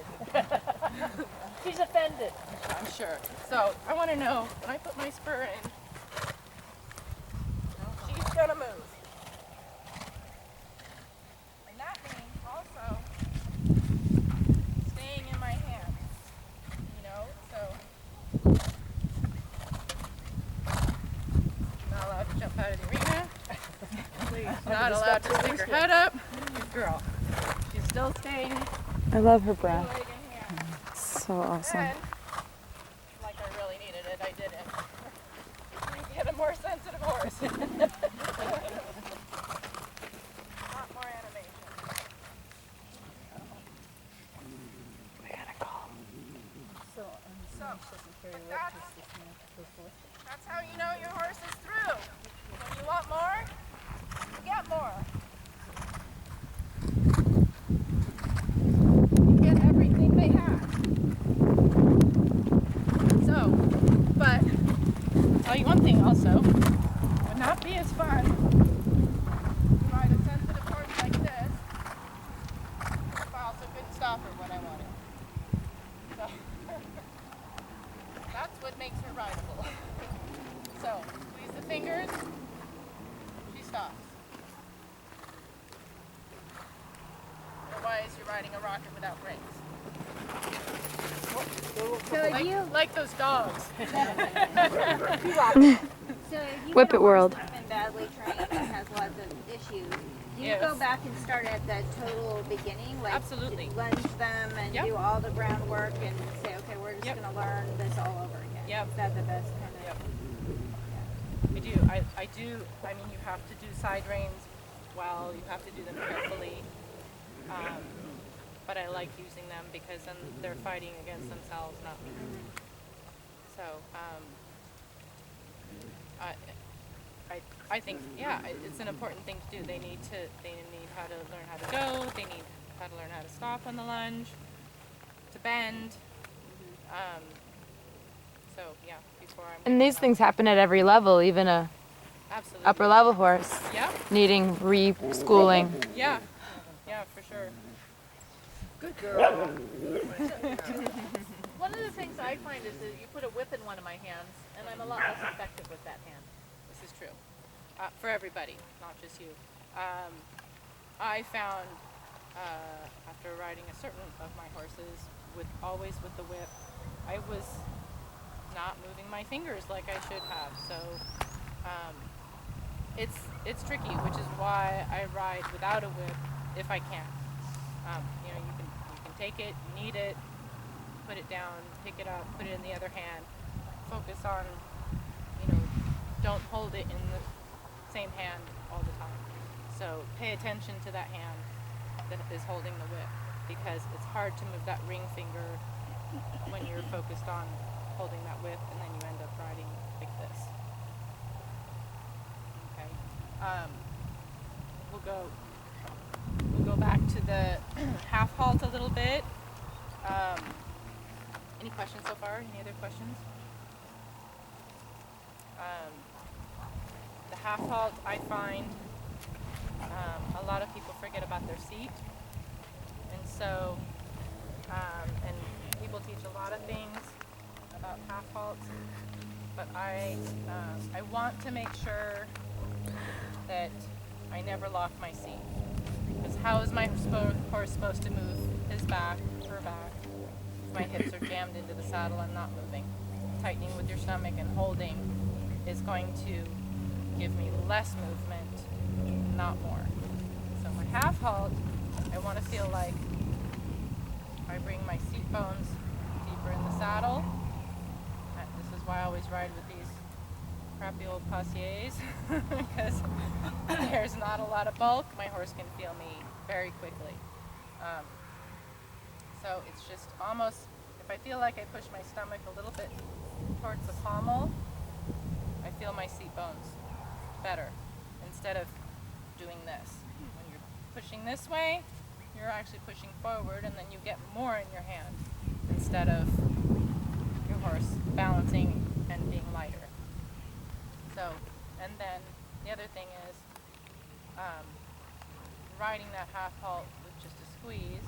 [SPEAKER 2] She's offended.
[SPEAKER 1] I'm sure. So I want to know, when I put my spur in, she's gonna move. And that means also staying in my hand. So not allowed to jump out of the arena. Not allowed to stick her head up. Good girl. She's still staying
[SPEAKER 5] I love her
[SPEAKER 1] leg
[SPEAKER 5] breath.
[SPEAKER 1] in hand.
[SPEAKER 5] So awesome.
[SPEAKER 1] And, like I really needed it, I didn't. Get a more sensitive horse. Not more animation.
[SPEAKER 5] We gotta call.
[SPEAKER 1] So, but that's how you know your horse is through. When you want more, you get more. You get everything they have. So, but I'll tell you one thing also, it would not be as fun to ride a sensitive horse like this if I also couldn't stop her when I wanted. So, that's what makes her rideable. So, squeeze the fingers, she stops. Otherwise, you're riding a rocket without brakes.
[SPEAKER 3] So
[SPEAKER 1] Like those dogs.
[SPEAKER 3] So if you
[SPEAKER 5] Whip
[SPEAKER 3] get a
[SPEAKER 5] it world.
[SPEAKER 3] horse that's been badly trained and has lots of issues, do you
[SPEAKER 1] Yes.
[SPEAKER 3] go back and start at the total beginning? Like
[SPEAKER 1] Absolutely.
[SPEAKER 3] lunge them and
[SPEAKER 1] Yep.
[SPEAKER 3] do all the groundwork and say, okay, we're just
[SPEAKER 1] Yep.
[SPEAKER 3] going to learn this all over again.
[SPEAKER 1] Yep.
[SPEAKER 3] Is that the best kind of?
[SPEAKER 1] Yep. I do. I mean, you have to do side reins well. You have to do them carefully. But I like using them because then they're fighting against themselves, not me. So, I think, it's an important thing to do. They need how to learn how to go. They need how to learn how to stop on the lunge, to bend. So yeah, before I'm.
[SPEAKER 5] And these things happen at every level, even a
[SPEAKER 1] Absolutely.
[SPEAKER 5] upper level horse
[SPEAKER 1] Yeah.
[SPEAKER 5] needing reschooling.
[SPEAKER 1] Yeah. Yeah, for sure.
[SPEAKER 2] Good girl.
[SPEAKER 1] One
[SPEAKER 2] One of the things I find is that you put a whip in one of my hands, and I'm a lot less effective with that hand.
[SPEAKER 1] This is true. For everybody, not just you. I found after riding a certain of my horses, always with the whip, I was not moving my fingers like I should have. So it's tricky, which is why I ride without a whip if I can. You know, you can take it, knead it, put it down, pick it up, put it in the other hand. Focus on, you know, don't hold it in the same hand all the time. So pay attention to that hand that is holding the whip, because it's hard to move that ring finger when you're focused on holding that whip, and then you end up riding like this. Okay. We'll go back to the half halt a little bit. Any questions so far? Any other questions? The half halt, I find a lot of people forget about their seat, and so and people teach a lot of things about half halts, but I want to make sure that I never lock my seat, because how is my horse supposed to move his back, her back, if my hips are jammed into the saddle and not moving? Tightening with your stomach and holding is going to give me less movement, not more. So my half halt, I want to feel like I bring my seat bones deeper in the saddle. This is why I always ride with these crappy old Passiers, because there's not a lot of bulk. My horse can feel me very quickly. So it's just almost, if I feel like I push my stomach a little bit towards the pommel, I feel my seat bones better, instead of doing this. When you're pushing this way, you're actually pushing forward, and then you get more in your hand instead of your horse balancing and being lighter. So, and then the other thing is riding that half halt with just a squeeze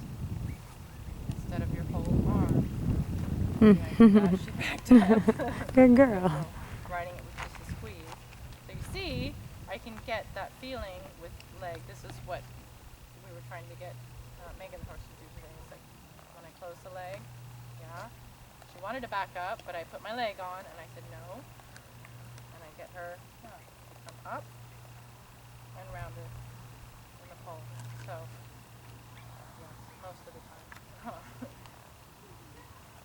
[SPEAKER 1] instead of your whole arm. Yeah, she backed up.
[SPEAKER 5] Good girl.
[SPEAKER 1] So, riding it with just a squeeze. So you see, I can get that feeling with leg. This is what we were trying to get Megan's horse to do today. It's like when I close the leg, yeah. She wanted to back up, but I put my leg on and I said no. And I get her to come up and round it in the pole. So, yes, most of the time.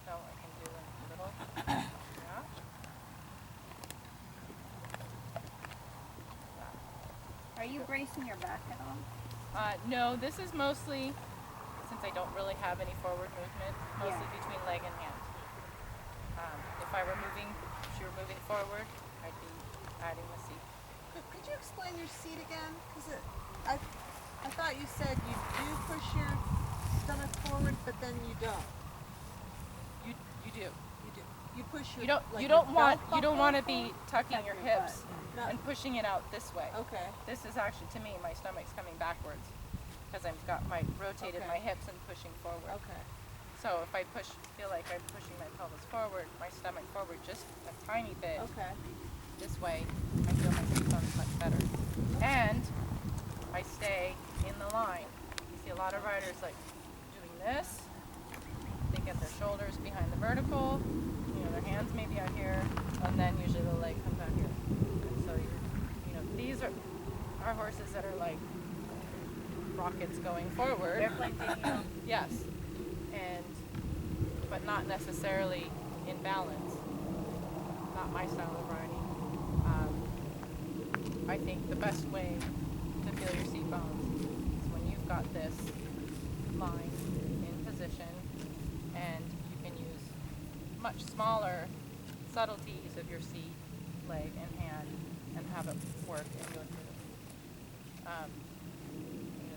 [SPEAKER 1] So I can do a little, yeah.
[SPEAKER 3] Are you bracing your back at all?
[SPEAKER 1] No, this is mostly, since I don't really have any forward movement, mostly
[SPEAKER 3] Yeah.
[SPEAKER 1] between leg and hand. If she were moving forward, I'd be adding the seat.
[SPEAKER 6] Could you explain your seat again? Because I thought you said you do push your stomach forward, but then you don't.
[SPEAKER 1] You do.
[SPEAKER 6] You do. You push your.
[SPEAKER 1] You don't.
[SPEAKER 6] like
[SPEAKER 1] You
[SPEAKER 6] your
[SPEAKER 1] don't want.
[SPEAKER 6] belt
[SPEAKER 1] You don't
[SPEAKER 6] buckle
[SPEAKER 1] want to be
[SPEAKER 6] forward?
[SPEAKER 1] tucking your
[SPEAKER 3] your
[SPEAKER 1] hips
[SPEAKER 6] No.
[SPEAKER 1] and pushing it out this way.
[SPEAKER 6] Okay.
[SPEAKER 1] This is actually, to me, my stomach's coming backwards because I've got rotated
[SPEAKER 6] Okay.
[SPEAKER 1] my hips and pushing forward.
[SPEAKER 6] Okay.
[SPEAKER 1] So if I feel like I'm pushing my pelvis forward, my stomach forward just a tiny bit.
[SPEAKER 6] Okay.
[SPEAKER 1] This way, I feel my seat bones much better. And I stay in the line. You see a lot of riders like doing this. They get their shoulders behind the vertical, their hands maybe out here, and then usually the leg comes out here. And so these are our horses that are like rockets going forward.
[SPEAKER 2] Airplane taking off.
[SPEAKER 1] Yes. But not necessarily in balance. Not my style of riding. I think the best way to feel your seat bones is when you've got this line in position, and you can use much smaller subtleties of your seat, leg, and hand, and have it work and go through.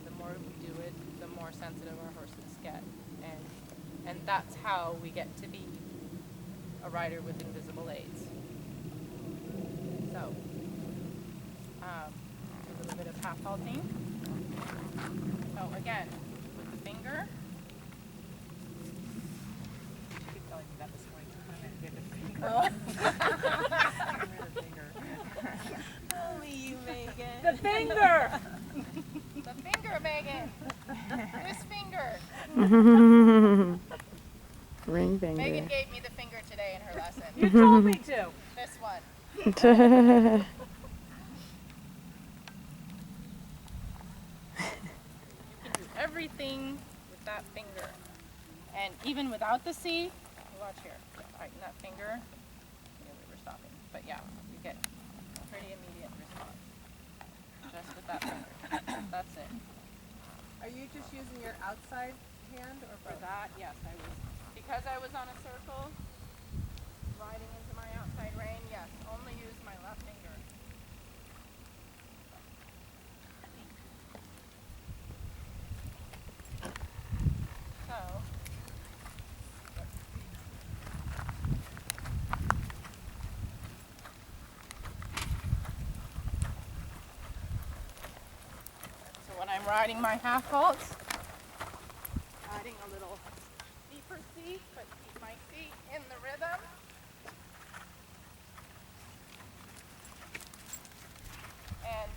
[SPEAKER 1] The more we do it, the more sensitive our horses get, and that's how we get to be a rider with invisible aids. So, a little bit of half halting. So again, with the finger, keep going, you got this
[SPEAKER 5] Ring
[SPEAKER 1] Megan
[SPEAKER 5] finger.
[SPEAKER 1] gave me the finger today in her lesson.
[SPEAKER 2] You told me to.
[SPEAKER 1] This one. You can do everything with that finger. And even without the C, watch here. Tighten that finger. Yeah, we were stopping. But yeah, you get a pretty immediate response. Just with that finger. That's it.
[SPEAKER 6] Are you just using your outside hand or
[SPEAKER 1] For
[SPEAKER 6] both?
[SPEAKER 1] that, yes, because I was on a circle, riding into my outside rein, yes, only use my left finger. So, when I'm riding my half halts, adding a little deeper seat, but keep my feet in the rhythm. And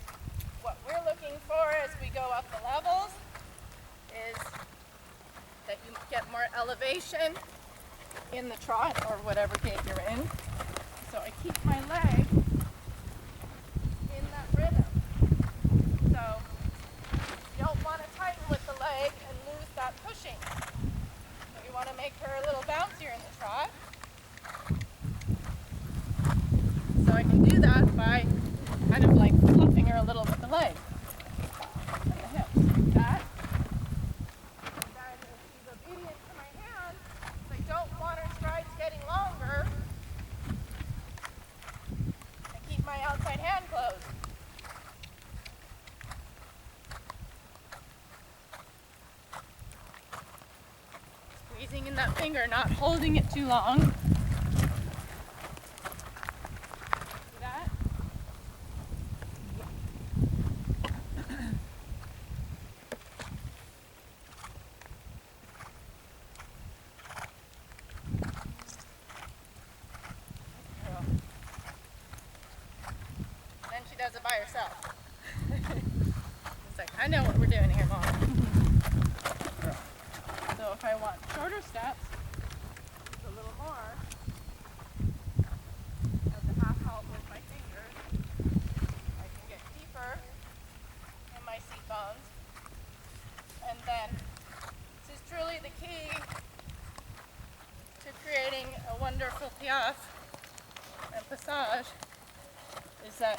[SPEAKER 1] what we're looking for as we go up the levels is that you get more elevation in the trot or whatever gait you're in. So I keep my leg in that rhythm. So you don't want to tighten with the leg and lose that pushing. So you want to make her a little bouncier in the trot. So I can do that by kind of like fluffing her a little with the leg and the hips. Like that. And then if she's obedient to my hand, if I don't want her strides getting longer, I keep my outside hand closed. Squeezing in that finger, not holding it too long. See that? Then she does it by herself. It's like, I know what we're doing here, Mom. So if I want shorter steps, use a little more of the half halt with my fingers. I can get deeper in my seat bones. And then, this is truly the key to creating a wonderful piaffe and passage, is that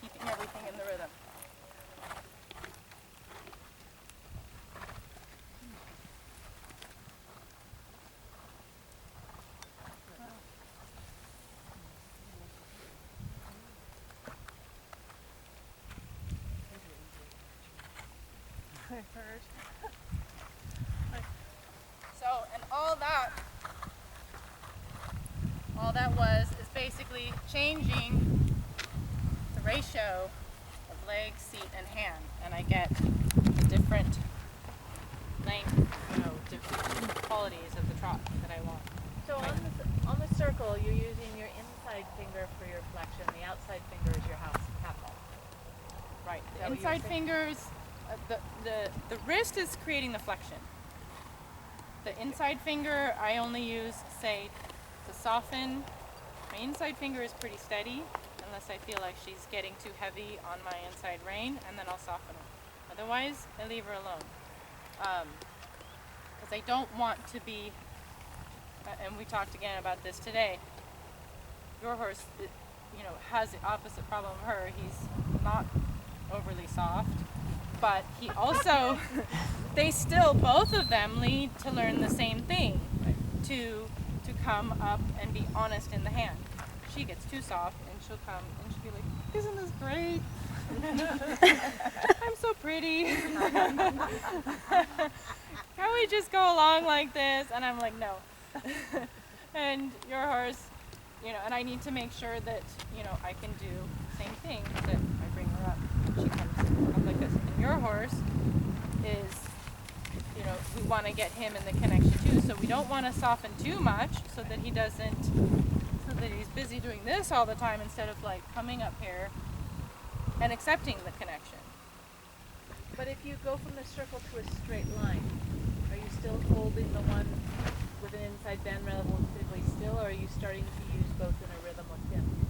[SPEAKER 1] keeping everything in the rhythm. So, and all that was is basically changing the ratio of leg, seat, and hand, and I get the different length, different qualities of the trot that I want.
[SPEAKER 2] So on the circle, you're using your inside finger for your flexion. The outside finger is your half halt.
[SPEAKER 1] Right.
[SPEAKER 2] Is
[SPEAKER 1] The
[SPEAKER 2] that what you're
[SPEAKER 1] inside
[SPEAKER 2] saying?
[SPEAKER 1] fingers, the wrist is creating the flexion. The inside finger I only use, say, to soften. My inside finger is pretty steady, unless I feel like she's getting too heavy on my inside rein, and then I'll soften her. Otherwise, I leave her alone. Because I don't want to be, and we talked again about this today, your horse, has the opposite problem of her. He's not overly soft, but he also, they still, both of them lead to learn the same thing, to come up and be honest in the hand. She gets too soft and she'll come and she'll be like, isn't this great? I'm so pretty. Can we just go along like this? And I'm like, no. And your horse, and I need to make sure that, I can do the same thing, that I bring her up and she comes up like this. And your horse is, we want to get him in the connection too, so we don't want to soften too much so that he's busy doing this all the time instead of like coming up here and accepting the connection.
[SPEAKER 2] But if you go from the circle to a straight line, are you still holding the one with an inside bend relatively still, or are you starting to use both in a rhythm with him?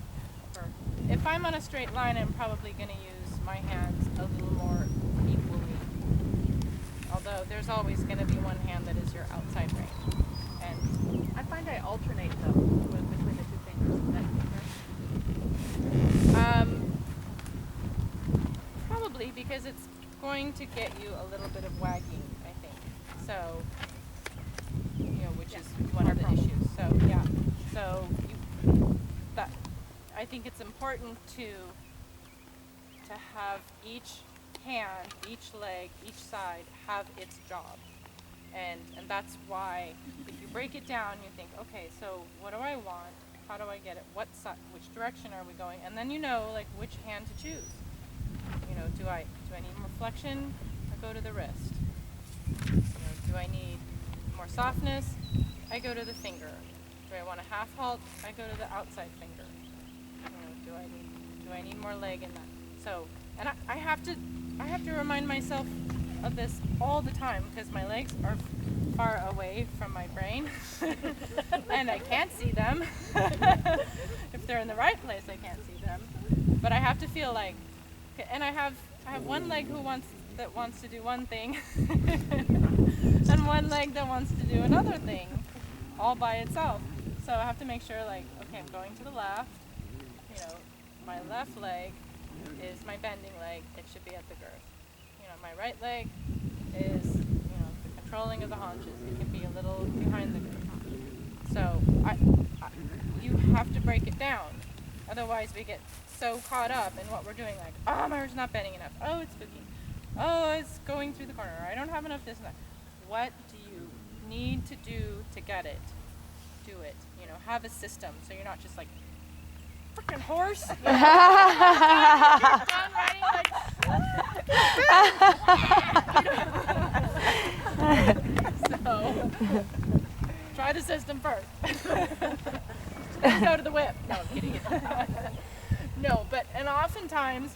[SPEAKER 2] Or
[SPEAKER 1] If I'm on a straight line, I'm probably going to use my hands a little more equally. Although there's always going to be one hand that is your outside range. And
[SPEAKER 2] I find I alternate though between the two fingers. Is that
[SPEAKER 1] probably because it's going to get you a little bit of wagging, I think. So, which is one of the issues. So, yeah. So, I think it's important to have each hand, each leg, each side have its job. And that's why if you break it down, you think, okay, so what do I want? How do I get it? Which direction are we going? And then like which hand to choose. Do I need more flexion? I go to the wrist. Do I need more softness? I go to the finger. Do I want a half halt? I go to the outside finger. Do I need more leg in that? So, and I have to remind myself of this all the time because my legs are far away from my brain and I can't see them. If they're in the right place, I can't see them. But I have to feel like, and I have one leg that wants to do one thing and one leg that wants to do another thing all by itself. So I have to make sure okay, I'm going to the left. My left leg is my bending leg. It should be at the girth. My right leg is, the controlling of the haunches. It can be a little behind the girth. So you have to break it down. Otherwise we get so caught up in what we're doing, like, oh, my arm's not bending enough. Oh, it's spooky. Oh, it's going through the corner. I don't have enough this and that. What do you need to do to get it? Do it. Have a system so you're not just like, freaking horse. Done riding so try the system first. Go to the whip. No, I'm kidding. No, and oftentimes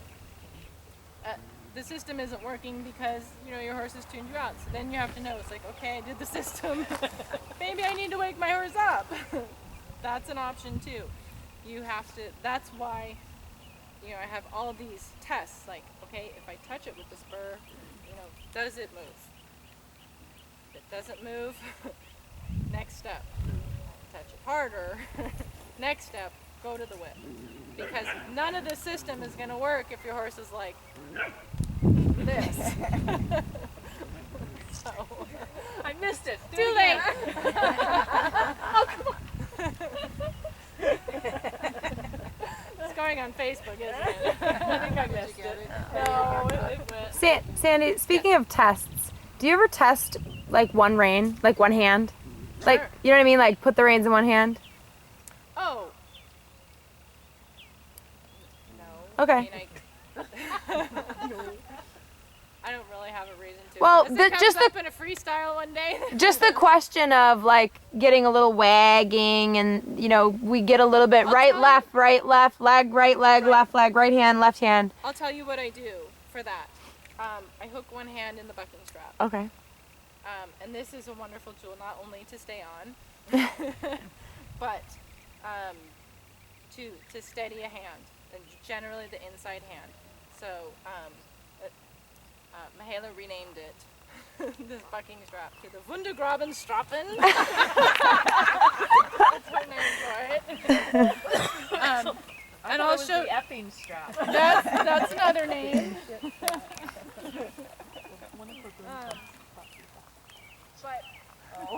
[SPEAKER 1] the system isn't working because your horse has tuned you out. So then you have to know, it's like, okay, I did the system. Maybe I need to wake my horse up. That's an option too. You have to. That's why I have all these tests. Like, okay, if I touch it with the spur, does it move? If it doesn't move, next step, touch it harder. Next step, go to the whip. Because none of the system is going to work if your horse is like this. So,
[SPEAKER 2] I missed it.
[SPEAKER 1] too late.
[SPEAKER 2] Oh, come on.
[SPEAKER 1] It's going on Facebook, isn't it?
[SPEAKER 2] I think I missed it.
[SPEAKER 1] No, it went.
[SPEAKER 5] Sandy, speaking of tests, do you ever test like one rein, like one hand? Like,
[SPEAKER 1] Sure.
[SPEAKER 5] you know what I mean? Like put the reins in one hand?
[SPEAKER 1] Oh. No.
[SPEAKER 5] Okay.
[SPEAKER 1] I don't really have a reason to.
[SPEAKER 5] Well,
[SPEAKER 1] Unless it comes
[SPEAKER 5] just
[SPEAKER 1] up in a freestyle one day.
[SPEAKER 5] Just the question of like getting a little wagging and we get a little bit
[SPEAKER 1] I'll
[SPEAKER 5] right,
[SPEAKER 1] tell
[SPEAKER 5] left, leg, left leg, right hand, left hand.
[SPEAKER 1] I'll tell you what I do for that. I hook one hand in the bucking strap.
[SPEAKER 5] Okay.
[SPEAKER 1] And this is a wonderful tool, not only to stay on, but to steady a hand, and generally the inside hand. So Michaela renamed it, this bucking strap, to the Wundergrabenstrappen. That's her name for it. And I'll show.
[SPEAKER 2] The effing strap.
[SPEAKER 1] That's another name. But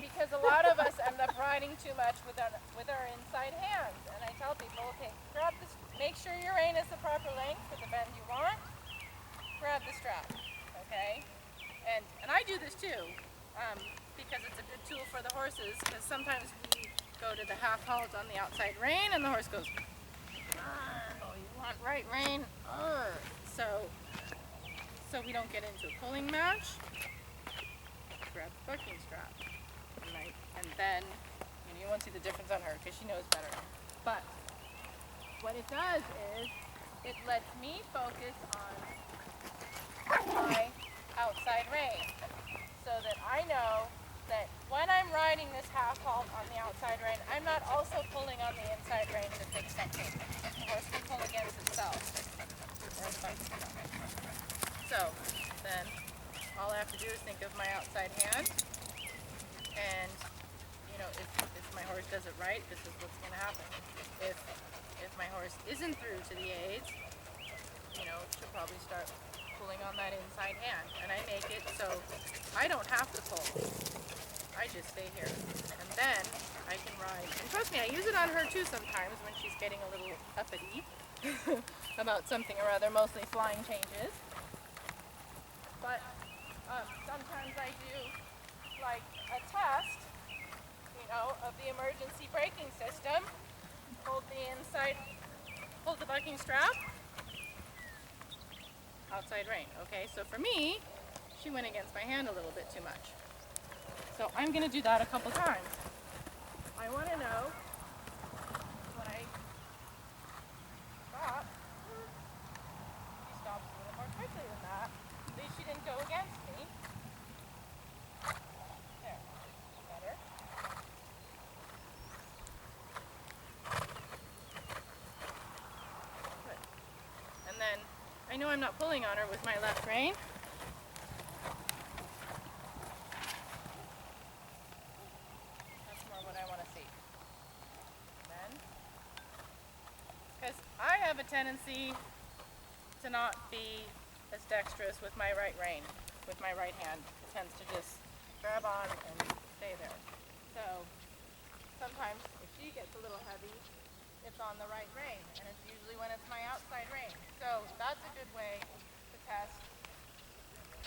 [SPEAKER 1] because a lot of us end up riding too much with our inside hands, and I tell people, okay, grab this. Make sure your rein is the proper length for the bend you want. Grab the strap, okay? And I do this too, because it's a good tool for the horses. Because sometimes we go to the half halt on the outside rein, and the horse goes, "Oh, you want right rein?" So we don't get into a pulling match. Grab the bucking strap, and then you won't see the difference on her because she knows better. But what it does is it lets me focus on my outside rein, so that I know that when I'm riding this half halt on the outside rein, I'm not also pulling on the inside rein to fix something. The horse can pull against itself. Or vice versa. So then all I have to do is think of my outside hand, and if my horse does it right, this is what's going to happen. If my horse isn't through to the aids, she'll probably start pulling on that inside hand, and I make it so I don't have to pull. I just stay here, and then I can ride. And trust me, I use it on her too sometimes when she's getting a little uppity about something or other, mostly flying changes. But sometimes I do like a test, of the emergency braking system. Hold the bucking strap. Outside rein. Okay, so for me, she went against my hand a little bit too much. So I'm going to do that a couple times. I want to know when I stop, she stops a little more quickly than that. At least she didn't go against me. There, better. Good. And then I know I'm not pulling on her with my left rein. That's more what I want to see. Then, because I have a tendency to not be as dexterous with my right rein, with my right hand. It tends to just grab on and stay there. So sometimes if she gets a little heavy, it's on the right rein, and it's usually when it's my outside rein. So that's a good way to test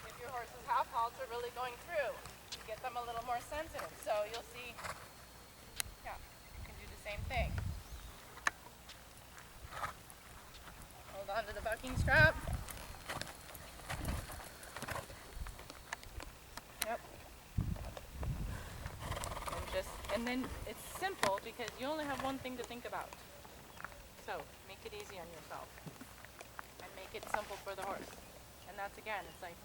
[SPEAKER 1] if your horse's half halts are really going through. You get them a little more sensitive. So you'll see, yeah, you can do the same thing. Hold on to the bucking strap. Yep. And then it's simple because you only have one thing to think about. So make it easy on yourself and make it simple for the horse. And that's again, it's like,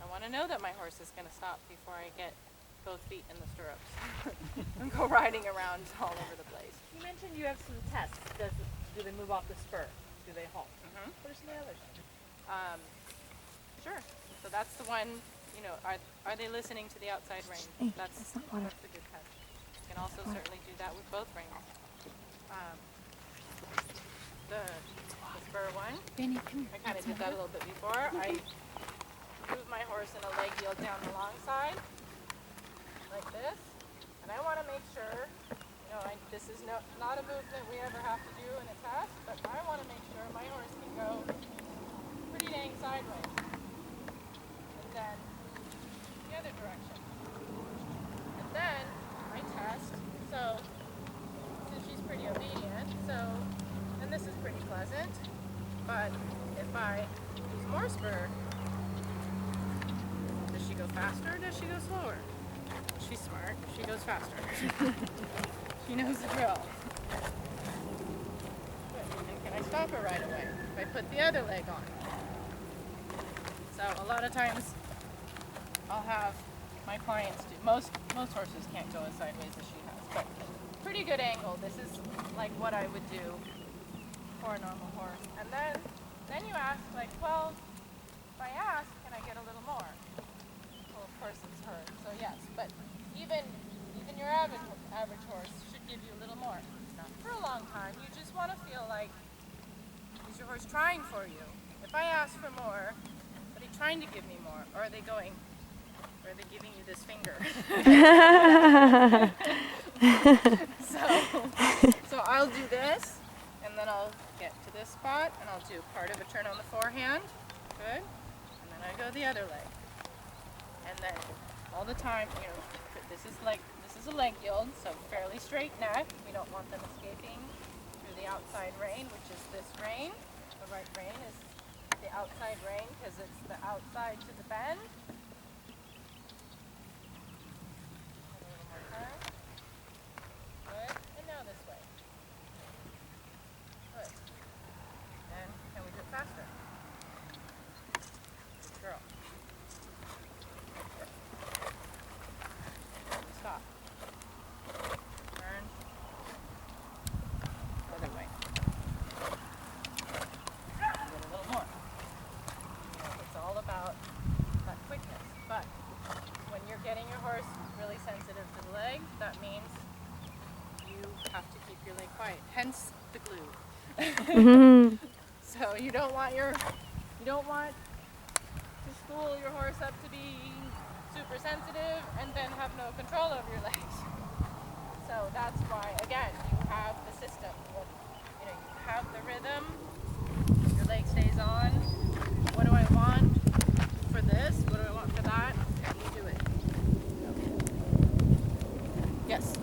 [SPEAKER 1] I want to know that my horse is going to stop before I get both feet in the stirrups and go riding around all over the place.
[SPEAKER 2] You mentioned you have some tests. Do they move off the spur? Do they halt?
[SPEAKER 1] Mm-hmm.
[SPEAKER 2] What are some of the others?
[SPEAKER 1] Sure. So that's the one, are they listening to the outside rein? That's a good test. You can also certainly do that with both reins. The spur one, I kind of did that a little bit before. I move my horse in a leg yield down the long side, like this, and I want to make sure, this is not a movement we ever have to do in a test, but I want to make sure my horse can go pretty dang sideways, and then the other direction, and then I test, so she's pretty obedient, and this is pretty pleasant, but if I use more spur, does she go faster or does she go slower? She's smart, she goes faster. She knows the drill. Good. And can I stop her right away if I put the other leg on? So a lot of times I'll have my clients do, most horses can't go as sideways as she has, but pretty good angle. This is like what I would do for a normal horse. And then you ask, like, well, if I ask, can I get a little more? Well, of course it's her, so yes. But even your average horse should give you a little more. Not for a long time. You just want to feel like, is your horse trying for you? If I ask for more, are they trying to give me more? Or are they going, or are they giving you this finger? So I'll do this, and then I'll get to this spot, and I'll do part of a turn on the forehand. Good. And then I go the other leg. And then all the time, this is a leg yield, so fairly straight neck. We don't want them escaping through the outside rein, which is this rein. The right rein is the outside rein because it's the outside to the bend. And a little more turn. Good. And now this way. Good. And can we do it faster? Good girl. So you don't want to school your horse up to be super sensitive and then have no control over your legs. So that's why, again, you have the system. You know, you have the rhythm. Your leg stays on. What do I want for this? What do I want for that? And you do it. Yes.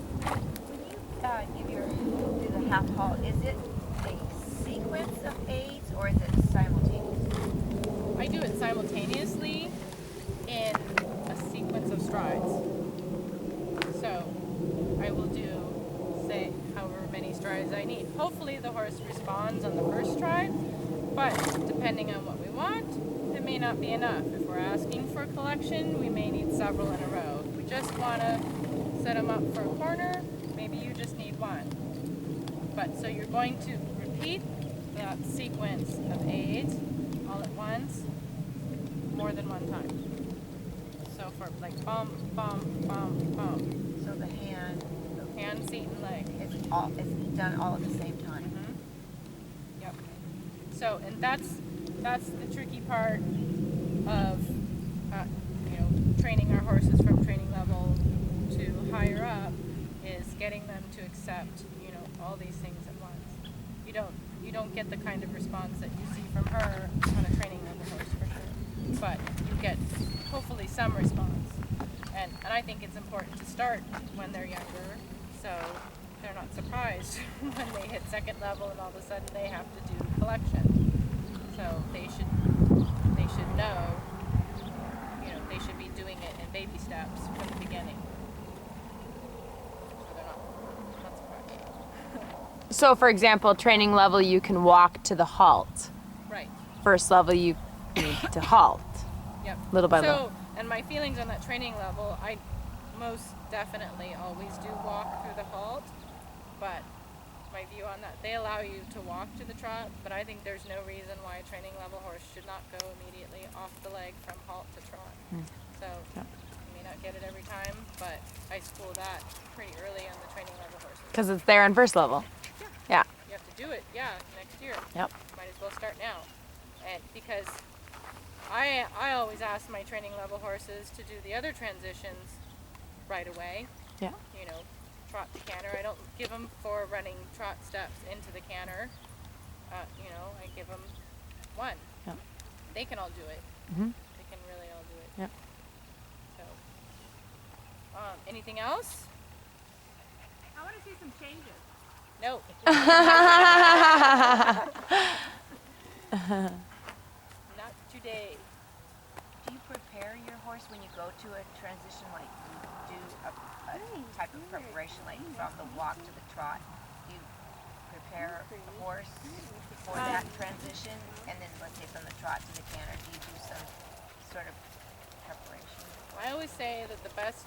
[SPEAKER 4] When you do the half halt, is it a sequence of aids or is it simultaneous?
[SPEAKER 1] I do it simultaneously in a sequence of strides. So I will do, say, however many strides I need. Hopefully the horse responds on the first stride, but depending on what we want, it may not be enough. If we're asking for a collection, we may need several in a row. If we just want to set them up for a corner, maybe you just need one. But so you're going to repeat that sequence of aids all at once, more than one time. So for like bump, bump, bump, bump.
[SPEAKER 4] So the hand
[SPEAKER 1] Seat, and leg.
[SPEAKER 4] it's done all at the same time.
[SPEAKER 1] Mm-hmm. Yep. So, and that's the tricky part of training our horses from training level to higher up, is getting them to accept all these things at once. You don't get the kind of response that you see from her on a training level horse for sure, but you get hopefully some response. And I think it's important to start when they're younger, so they're not surprised when they hit second level and all of a sudden they have to do collection. So they should know, they should be doing it in baby steps from the beginning. So they're not surprised.
[SPEAKER 5] So, for example, training level, you can walk to the halt.
[SPEAKER 1] Right.
[SPEAKER 5] First level, you need to halt.
[SPEAKER 1] Yep.
[SPEAKER 5] Little by little.
[SPEAKER 1] And my feelings on that training level, I most definitely always do walk through the halt, but my view on that, they allow you to walk to the trot, but I think there's no reason why a training level horse should not go immediately off the leg from halt to trot. So you may not get it every time, but I school that pretty early on the training level horses.
[SPEAKER 5] Because it's there in first level. Yeah.
[SPEAKER 1] You have to do it, next year.
[SPEAKER 5] Yep.
[SPEAKER 1] Might as well start now. And because I always ask my training level horses to do the other transitions right away.
[SPEAKER 5] Yeah.
[SPEAKER 1] Trot to canter. I don't give them for running trot steps into the canter. I give them one.
[SPEAKER 5] Yeah.
[SPEAKER 1] They can all do it.
[SPEAKER 5] Mhm.
[SPEAKER 1] They can really all do it.
[SPEAKER 5] Yep.
[SPEAKER 1] So, anything else?
[SPEAKER 2] I want to see some changes.
[SPEAKER 1] No. Not today.
[SPEAKER 4] Do you prepare your horse when you go to a transition, like you do a type of preparation, like from the walk to the trot? You prepare the horse for that transition, and then let's say from the trot to the canter, do you do some sort of preparation?
[SPEAKER 1] I always say that the best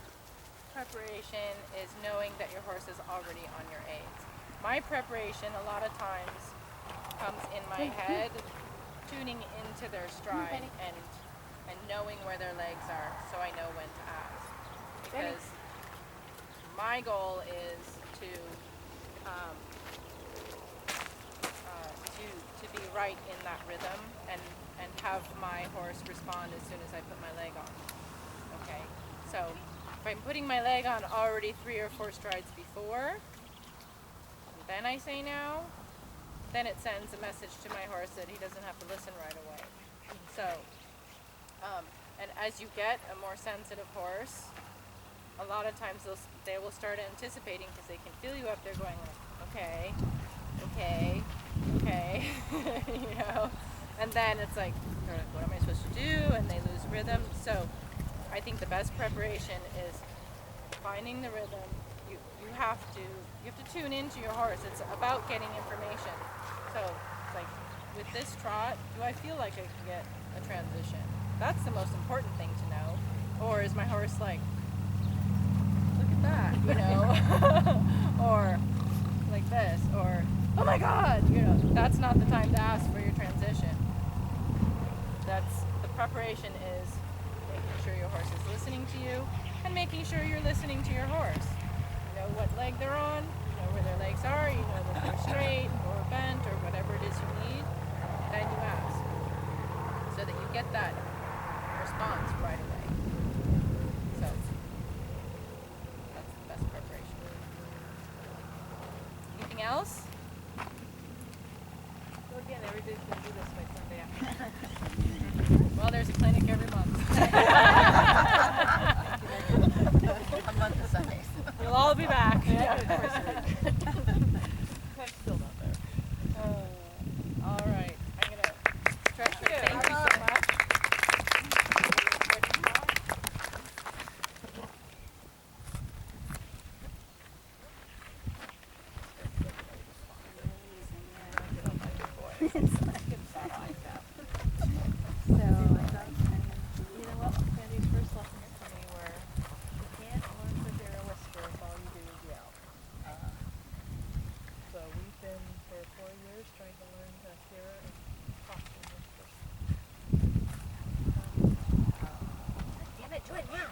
[SPEAKER 1] preparation is knowing that your horse is already on your aids. My preparation a lot of times comes in my head, tuning into their stride and knowing where their legs are, so I know when to ask. Because my goal is to be right in that rhythm and have my horse respond as soon as I put my leg on. Okay, so if I'm putting my leg on already 3 or 4 strides before, and then I say now, then it sends a message to my horse that he doesn't have to listen right away. So, and as you get a more sensitive horse, a lot of times they will start anticipating because they can feel you up there going like, okay, and then it's like, what am I supposed to do? And they lose rhythm. So I think the best preparation is finding the rhythm. You have to tune into your horse. It's about getting information. So it's like, with this trot, do I feel like I can get a transition? That's the most important thing to know. Or is my horse like, look at that, or like this, or oh my God, that's not the time to ask for your transition. That's the preparation is making sure your horse is listening to you and making sure you're listening to your horse. You know what leg they're on, you know where their legs are, you know that they're straight or bent or whatever it is
[SPEAKER 2] everybody's gonna do this by Sunday afternoon.
[SPEAKER 1] Well, there's a clinic every month.
[SPEAKER 4] A month of Sundays.
[SPEAKER 2] You'll all be back. I'm still not there.
[SPEAKER 1] All right. I'm gonna stretch your
[SPEAKER 2] Thank
[SPEAKER 1] thank you so much.
[SPEAKER 3] So,
[SPEAKER 2] You know what? Sandy's first lessons to me were you can't learn to hear a whisper if all you do is yell. So we've been for 4 years trying to learn to hear and talk in whispers.
[SPEAKER 4] Damn it, do it now.